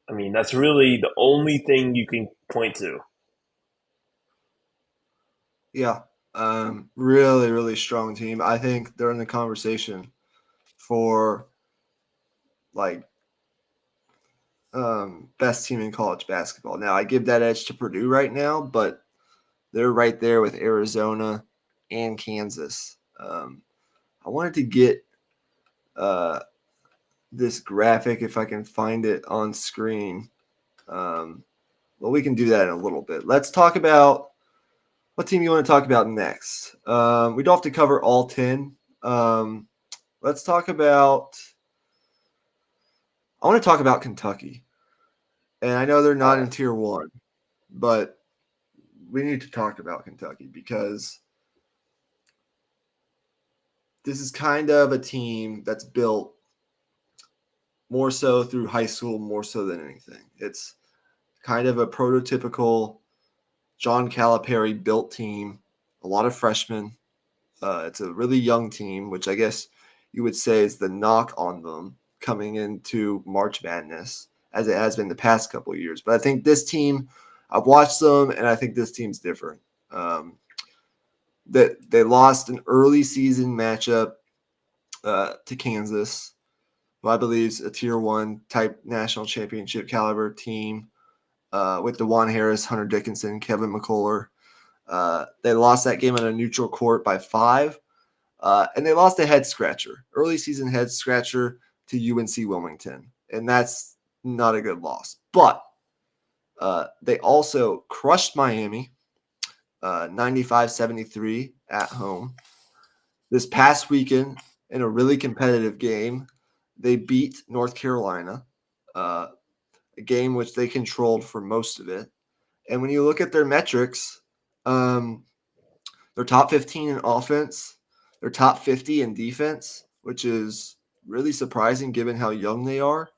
that's really the only thing you can point to. Yeah. Really, really strong team. I think they're in the conversation for best team in college basketball. Now, I give that edge to Purdue right now, but they're right there with Arizona and Kansas. I wanted to get this graphic if I can find it on screen. Um, well, we can do that in a little bit. Let's talk about what team you want to talk about next. We don't have to cover all 10. Let's talk about. I want to talk about Kentucky. And I know they're not All in tier one, but we need to talk about Kentucky because this is kind of a team that's built more so through high school, more so than anything. It's kind of a prototypical John Calipari built team, a lot of freshmen. It's a really young team, which I guess you would say is the knock on them coming into March Madness, as it has been the past couple of years. But I think this team, I've watched them, and I think this team's different. That they lost an early season matchup to Kansas, who I believe is a tier one type national championship caliber team with DeJuan Harris, Hunter Dickinson, Kevin McCullough. They lost that game on a neutral court by 5, and they lost a head scratcher, early season head scratcher to UNC Wilmington, and that's not a good loss. But they also crushed Miami 95-73 at home. This past weekend, in a really competitive game, they beat North Carolina, uh, a game which they controlled for most of it. And when you look at their metrics, um, they're top 15 in offense, they're top 50 in defense, which is really surprising given how young they are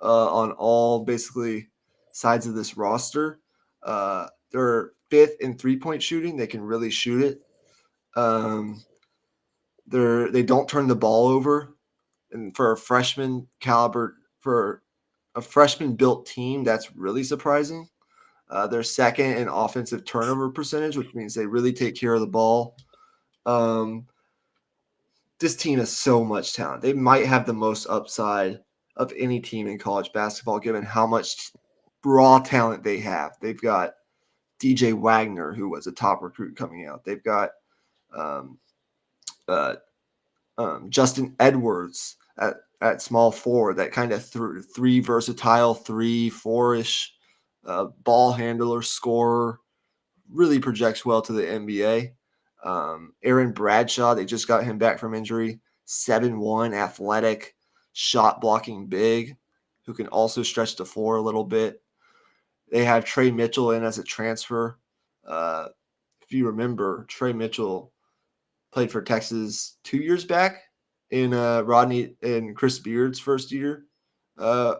on all basically sides of this roster. They're fifth in 3-point shooting. They can really shoot it. They don't turn the ball over, and for a freshman caliber, for a freshman built team, that's really surprising. They're second in offensive turnover percentage, which means they really take care of the ball. Um, this team has so much talent. They might have the most upside of any team in college basketball, given how much raw talent they have. They've got DJ Wagner, who was a top recruit coming out. They've got um, uh, Justin Edwards at small forward, that kind of three versatile 3-4-ish ball handler, scorer, really projects well to the NBA. Aaron Bradshaw, they just got him back from injury. 7'1", athletic, shot blocking big, who can also stretch the floor a little bit. They have Trey Mitchell in as a transfer. Uh, if you remember, Trey Mitchell played for Texas 2 years back in Rodney and Chris Beard's first year uh,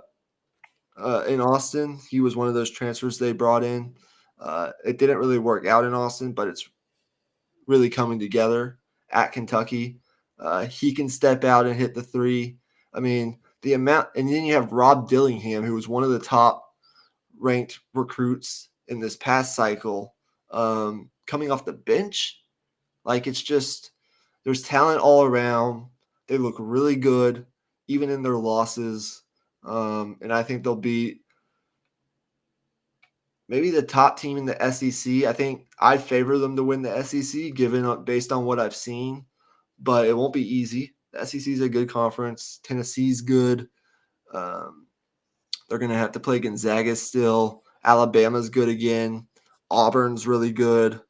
in Austin. He was one of those transfers they brought in. It didn't really work out in Austin, but it's really coming together at Kentucky. He can step out and hit the three. I mean, the amount, and then you have Rob Dillingham, who was one of the top ranked recruits in this past cycle, coming off the bench. Like, it's just, there's talent all around. They look really good, even in their losses. And I think they'll be maybe the top team in the SEC. I think I favor them to win the SEC, based on what I've seen, but it won't be easy. The SEC is a good conference. Tennessee's good. Um, they're going to have to play Gonzaga still. Alabama's good again. Auburn's really good.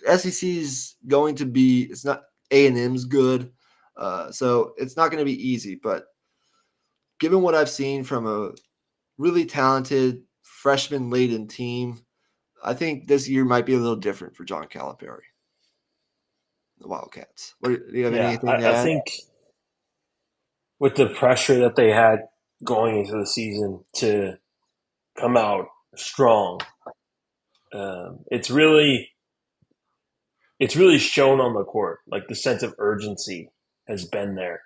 SEC's going to be. It's not. A&M's good. So it's not going to be easy. But given what I've seen from a really talented freshman-laden team, I think this year might be a little different for John Calipari, the Wildcats. Do you have Yeah, anything to I add? think with the pressure that they had going into the season to come out strong, it's really shown on the court. Like the sense of urgency has been there.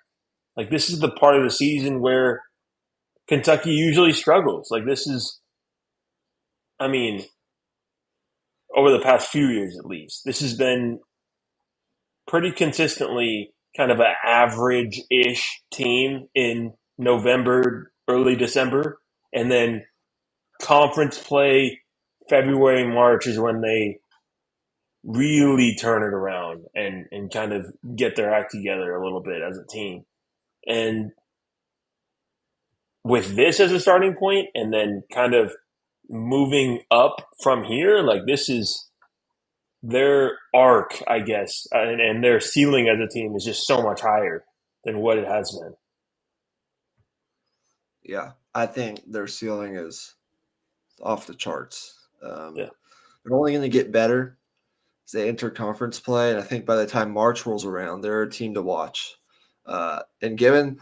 Like this is the part of the season where Kentucky usually struggles. Like this is, I mean, over the past few years at least, this has been pretty consistently kind of an average-ish team in November, early December, and then conference play, February, March is when they really turn it around and kind of get their act together a little bit as a team. And with this as a starting point and then kind of moving up from here, like this is their arc, I guess, and their ceiling as a team is just so much higher than what it has been. Yeah, I think their ceiling is off the charts. Yeah. They're only going to get better as they enter conference play, and I think by the time March rolls around, they're a team to watch. And given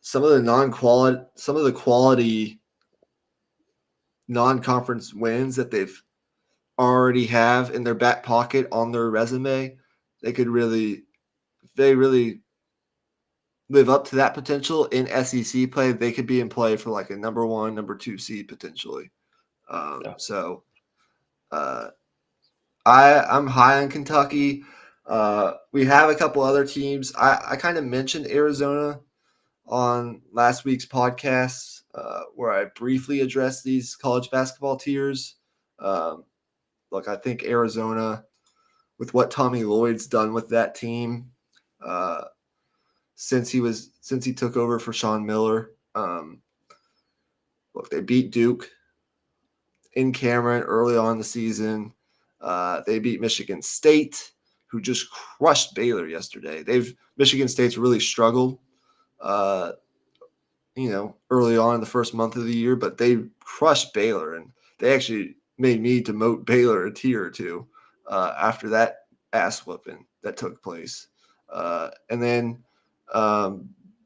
some of the quality non-conference wins that they've already have in their back pocket on their resume, they really live up to that potential in SEC play. They could be in play for like a number 1, number 2 seed potentially. Yeah. So I'm high on Kentucky. We have a couple other teams. I kind of mentioned Arizona on last week's podcast where I briefly addressed these college basketball tiers. Look, I think Arizona, with what Tommy Lloyd's done with that team since he took over for Sean Miller. Look, they beat Duke in Cameron early on in the season. They beat Michigan State, who just crushed Baylor yesterday. Michigan State's really struggled, early on in the first month of the year, but they crushed Baylor, and they actually made me demote Baylor a tier or two after that ass whooping that took place. And then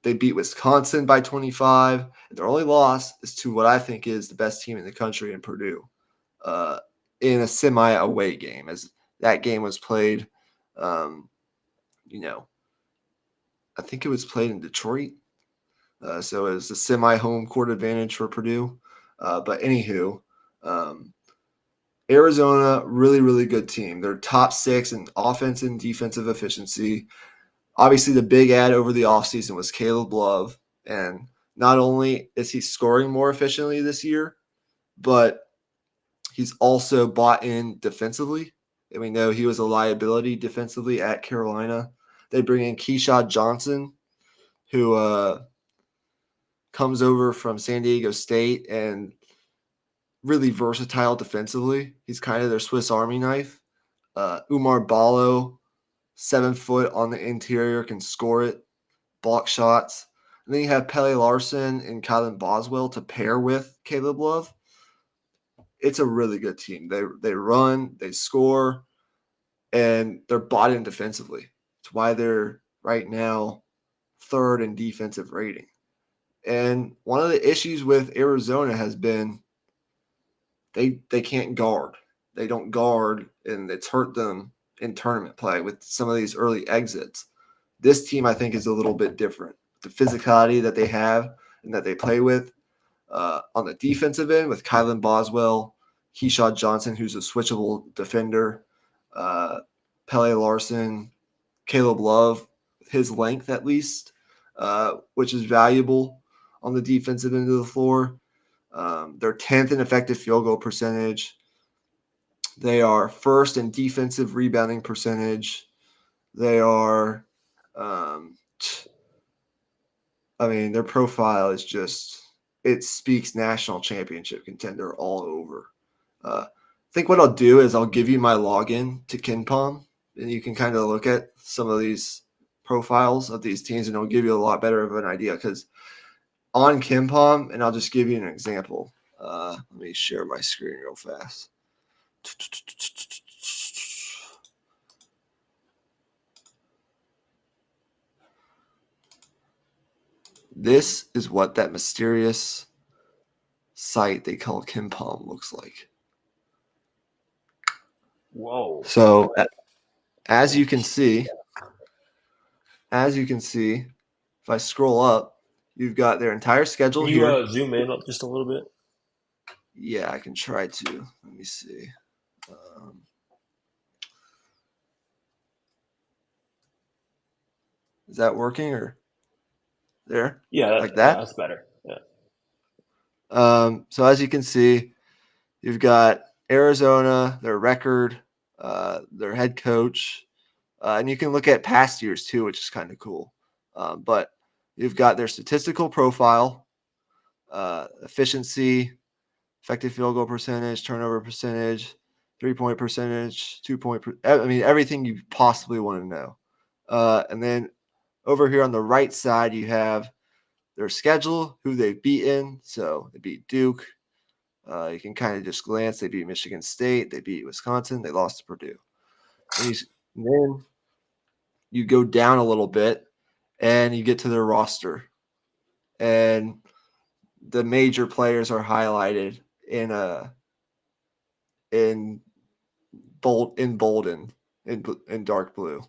they beat Wisconsin by 25. And their only loss is to what I think is the best team in the country in Purdue in a semi-away game, as that game was played, I think it was played in Detroit. So it was a semi-home court advantage for Purdue. But anywho, Arizona, really, really good team. They're top 6 in offense and defensive efficiency. Obviously, the big ad over the offseason was Caleb Love. And not only is he scoring more efficiently this year, but he's also bought in defensively. And we know he was a liability defensively at Carolina. They bring in Keyshawn Johnson, who comes over from San Diego State and really versatile defensively. He's kind of their Swiss Army knife. Umar Ballo, 7 foot on the interior, can score it, block shots. And then you have Pele Larson and Kylan Boswell to pair with Caleb Love. It's a really good team. They run, they score, and they're bought in defensively. It's why they're right now 3rd in defensive rating. And one of the issues with Arizona has been they can't guard. They don't guard, and it's hurt them in tournament play with some of these early exits. This team, I think, is a little bit different. The physicality that they have and that they play with on the defensive end with Kylan Boswell, Keyshawn Johnson, who's a switchable defender, Pele Larson, Caleb Love, his length at least, which is valuable on the defensive end of the floor. They're 10th in effective field goal percentage. They are 1st in defensive rebounding percentage. They are, their profile is just, it speaks national championship contender all over. I think what I'll do is I'll give you my login to KenPom, and you can kind of look at some of these profiles of these teams, and it'll give you a lot better of an idea. Because on KenPom, and I'll just give you an example. Let me share my screen real fast. This is what that mysterious site they call KenPom looks like. Whoa. So as you can see, if I scroll up, you've got their entire schedule Can you here. zoom in up just a little bit? Yeah, I can try to. Let me see. Is that working or there? Yeah, Like that? that's better. Yeah. So as you can see, you've got Arizona, their record, their head coach, and you can look at past years too, which is kind of cool. But you've got their statistical profile, efficiency, effective field goal percentage, turnover percentage, 3-point percentage, 2-point. I mean, everything you possibly want to know. And then over here on the right side, you have their schedule, who they've beaten. So they beat Duke. You can kind of just glance. They beat Michigan State. They beat Wisconsin. They lost to Purdue. And then you go down a little bit, and you get to their roster. And the major players are highlighted in bolden in dark blue,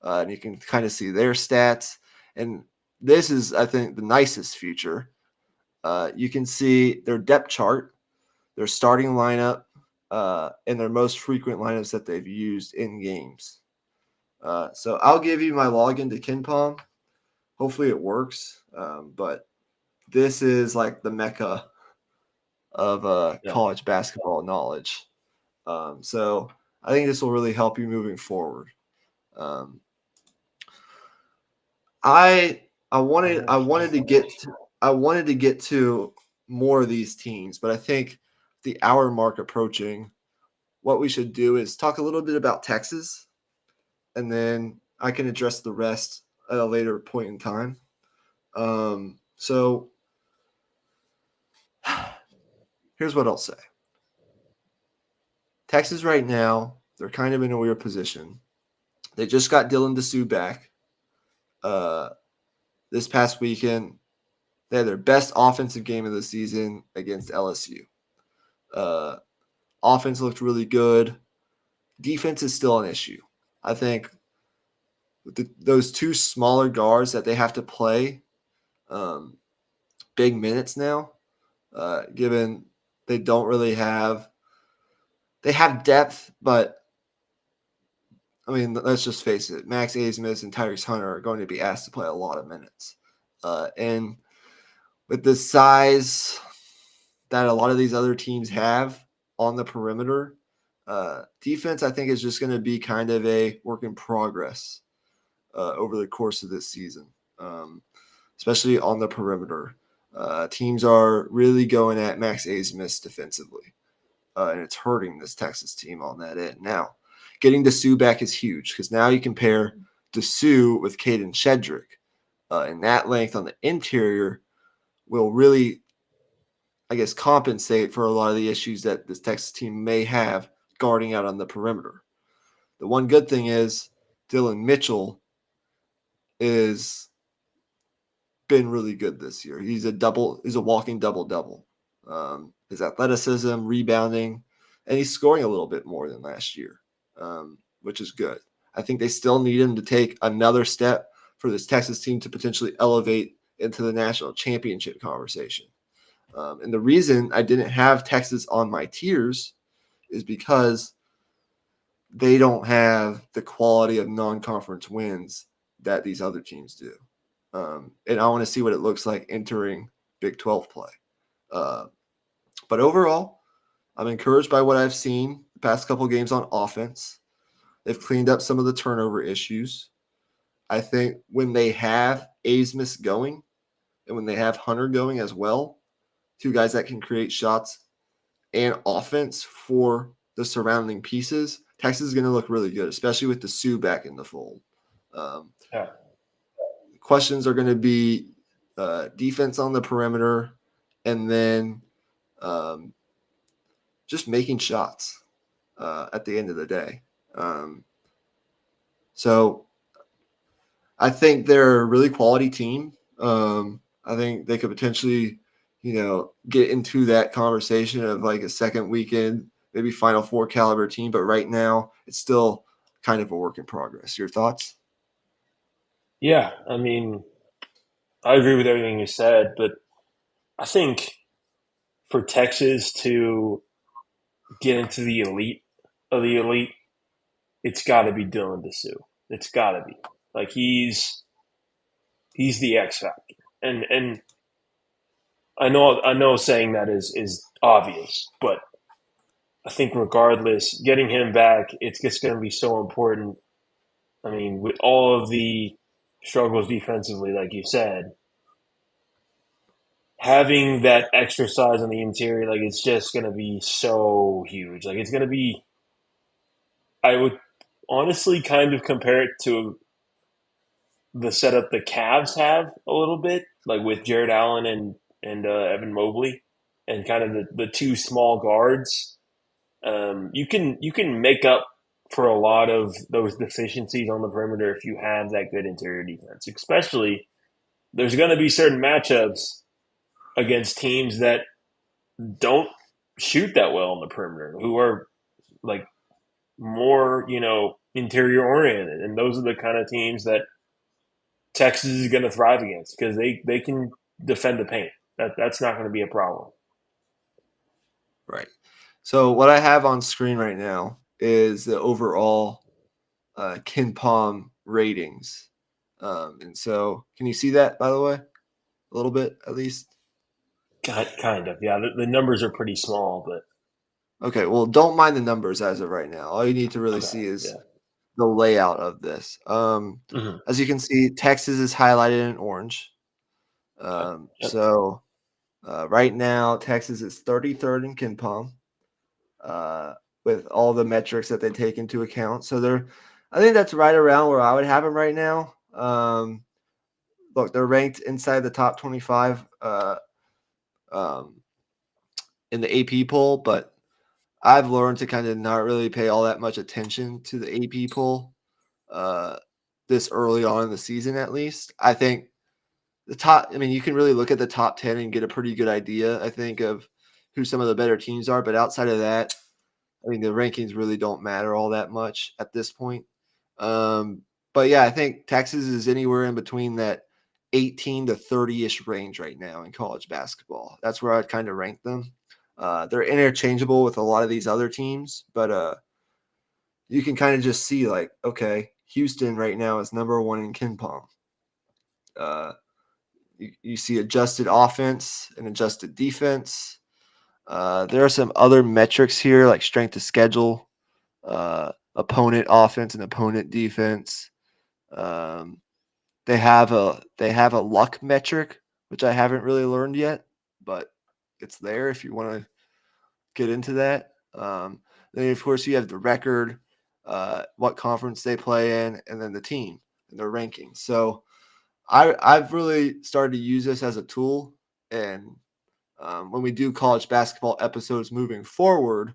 and you can kind of see their stats. And this is, I think, the nicest feature. You can see their depth chart, their starting lineup, and their most frequent lineups that they've used in games. So I'll give you my login to KenPom. Hopefully it works, but this is like the mecca of college basketball knowledge. So I think this will really help you moving forward. Um, I wanted to get to more of these teams, but I think the hour mark approaching, what we should do is talk a little bit about Texas, and then I can address the rest at a later point in time. So here's what I'll say. Texas right now, they're kind of in a weird position. They just got Dylan Dessou back. This past weekend, they had their best offensive game of the season against LSU. Uh, Offense looked really good. Defense is still an issue. I think those two smaller guards that they have to play big minutes now, given they don't really have – they have depth, but I mean, let's just face it. Max Abmas and Tyrese Hunter are going to be asked to play a lot of minutes. And with the size that a lot of these other teams have on the perimeter, defense, I think, is just going to be kind of a work in progress over the course of this season, especially on the perimeter. Teams are really going at Max Abmas defensively, and it's hurting this Texas team on that end. Now, getting Dessou back is huge because now you compare Dessou with Caden Shedrick, and that length on the interior will really, I guess, compensate for a lot of the issues that this Texas team may have guarding out on the perimeter. The one good thing is Dylan Mitchell is been really good this year. He's a walking double-double. His athleticism, rebounding, and he's scoring a little bit more than last year, which is good. I think they still need him to take another step for this Texas team to potentially elevate into the national championship conversation. And the reason I didn't have Texas on my tiers is because they don't have the quality of non-conference wins that these other teams do. And I want to see what it looks like entering Big 12 play. But overall, I'm encouraged by what I've seen the past couple games on offense. They've cleaned up some of the turnover issues. I think when they have Abmas going and when they have Hunter going as well, two guys that can create shots and offense for the surrounding pieces, Texas is going to look really good, especially with Dessou back in the fold. Yeah. Questions are going to be defense on the perimeter, and then just making shots at the end of the day. So I think they're a really quality team. I think they could potentially, get into that conversation of like a second weekend, maybe Final Four caliber team. But right now, it's still kind of a work in progress. Your thoughts? Yeah, I mean, I agree with everything you said, but I think for Texas to get into the elite of the elite, it's got to be Dylan Dessou. It's got to be like he's the X factor, and I know saying that is obvious, but I think regardless, getting him back, it's just going to be so important. I mean, with all of the struggles defensively, like you said, having that extra size on the interior, like it's just going to be so huge. Like it's going to be, I would honestly kind of compare it to the setup the Cavs have a little bit, like with Jared Allen and Evan Mobley, and kind of the two small guards. You can make up for a lot of those deficiencies on the perimeter if you have that good interior defense. Especially, there's going to be certain matchups against teams that don't shoot that well on the perimeter, who are like more, interior oriented. And those are the kind of teams that Texas is going to thrive against because they can defend the paint. That's not going to be a problem. Right. So what I have on screen right now is the overall KenPom ratings. And so can you see that, by the way? A little bit, at least? Kind of, yeah. The numbers are pretty small, but Okay, well, don't mind the numbers as of right now. All you need to really okay, see is yeah. the layout of this. Mm-hmm. As you can see, Texas is highlighted in orange. Okay. Yep. So right now, Texas is 33rd in KenPom with all the metrics that they take into account. So I think that's right around where I would have them right now. Look, they're ranked inside the top 25 um, in the AP poll, but I've learned to kind of not really pay all that much attention to the AP poll uh, this early on in the season, at least. I think you can really look at the top 10 and get a pretty good idea, I think, of who some of the better teams are. But outside of that, I mean, the rankings really don't matter all that much at this point. Um, but yeah, I think Texas is anywhere in between that 18 to 30-ish range right now in college basketball. That's where I'd kind of rank them. They're interchangeable with a lot of these other teams, but you can kind of just see like, okay, Houston right now is number one in KenPom. You see adjusted offense and adjusted defense. There are some other metrics here like strength of schedule, opponent offense and opponent defense. Um, they have a luck metric, which I haven't really learned yet, but it's there if you want to get into that. Then of course you have the record, what conference they play in, and then the team and their rankings. So I've really started to use this as a tool, and when we do college basketball episodes moving forward,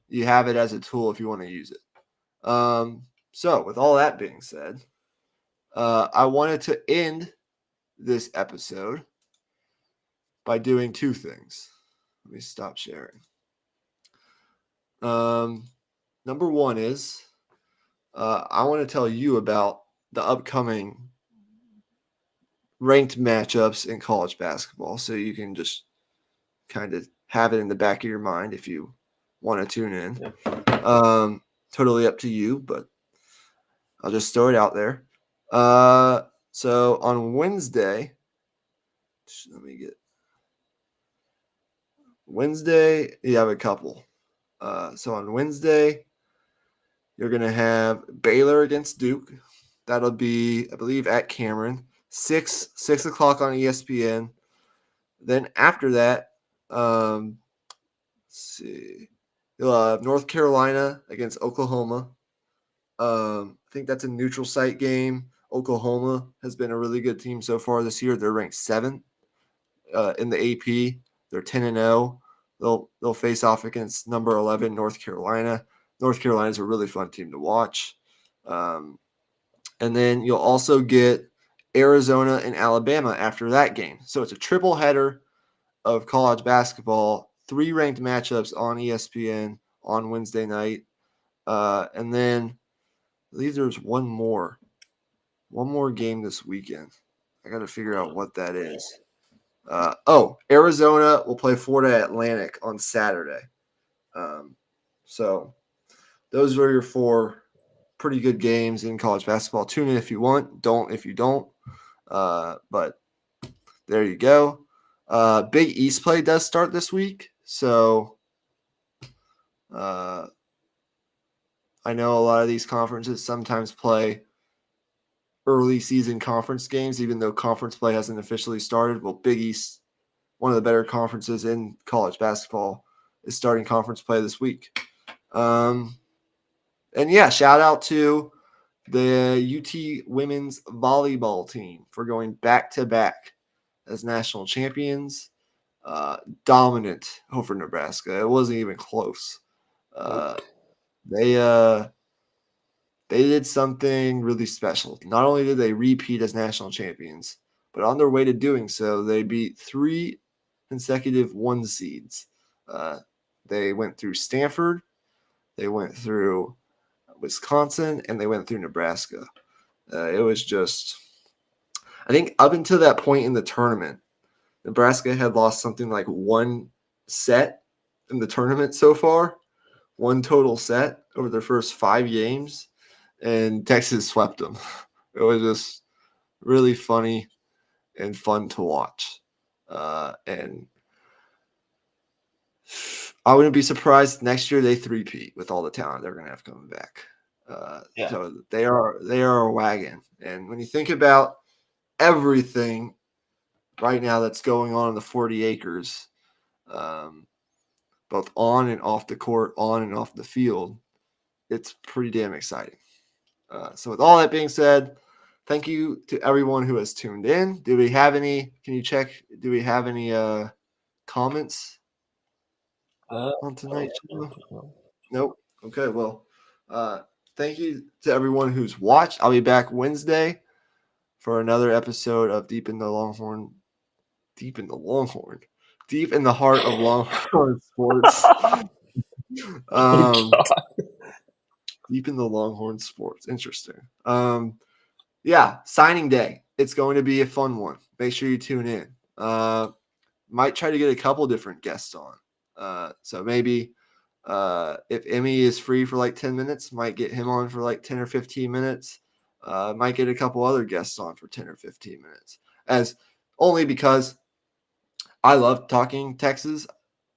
you have it as a tool if you want to use it. So with all that being said, I wanted to end this episode by doing two things. Let me stop sharing. Number one is I want to tell you about the upcoming ranked matchups in college basketball, so you can just kind of have it in the back of your mind if you want to tune in. Yeah. Totally up to you, but I'll just throw it out there. So on Wednesday, you have a couple. So on Wednesday, you're going to have Baylor against Duke. That'll be, I believe, at Cameron. 6 o'clock on ESPN. Then after that, let's see. You'll have North Carolina against Oklahoma. I think that's a neutral site game. Oklahoma has been a really good team so far this year. They're ranked 7th in the AP. They're 10-0. They'll face off against number 11 North Carolina. North Carolina is a really fun team to watch. And then you'll also get Arizona and Alabama after that game. So it's a triple header of college basketball, 3 ranked matchups on ESPN on Wednesday night. And then I believe there's one more game this weekend. I got to figure out what that is. Arizona will play Florida Atlantic on Saturday. So those are your 4 pretty good games in college basketball. Tune in if you want. Don't if you don't. But there you go. Big East play does start this week. So I know a lot of these conferences sometimes play early season conference games, even though conference play hasn't officially started. Well, Big East, one of the better conferences in college basketball, is starting conference play this week. And yeah, shout out to the UT women's volleyball team for going back to back as national champions. Dominant over Nebraska. It wasn't even close. Nope. They did something really special. Not only did they repeat as national champions, but on their way to doing so, they beat 3 consecutive 1 seeds. They went through Stanford, they went through Wisconsin, and they went through Nebraska. It was just, I think up until that point in the tournament, Nebraska had lost something like 1 set in the tournament so far, 1 total set over their first 5 games, and Texas swept them. It was just really funny and fun to watch. And I wouldn't be surprised next year they three-peat with all the talent they're going to have coming back. Yeah. So they are a wagon. And when you think about everything right now that's going on in the 40 acres, both on and off the court, on and off the field, it's pretty damn exciting. So with all that being said, thank you to everyone who has tuned in. Do we have any? Can you check? Do we have any comments on tonight's show? Nope. Okay. Well, thank you to everyone who's watched. I'll be back Wednesday for another episode of Deep in the Longhorn. Deep in the Longhorn. Deep in the heart of Longhorn sports. Deep in the Longhorn sports. Interesting. Yeah, signing day. It's going to be a fun one. Make sure you tune in. Might try to get a couple different guests on. So maybe if Emmy is free for like 10 minutes, might get him on for like 10 or 15 minutes. Might get a couple other guests on for 10 or 15 minutes. Only because I love talking Texas.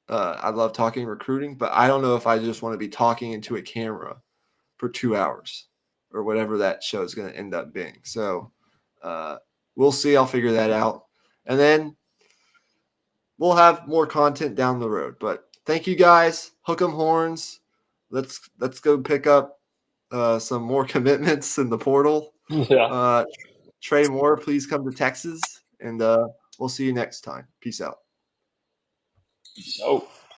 I love talking recruiting, but I don't know if I just want to be talking into a camera for 2 hours or whatever that show is going to end up being. So we'll see. I'll figure that out. And then we'll have more content down the road. But thank you guys. Hook 'em horns. Let's go pick up some more commitments in the portal. Yeah. Trey Moore, please come to Texas. And we'll see you next time. Peace out. So.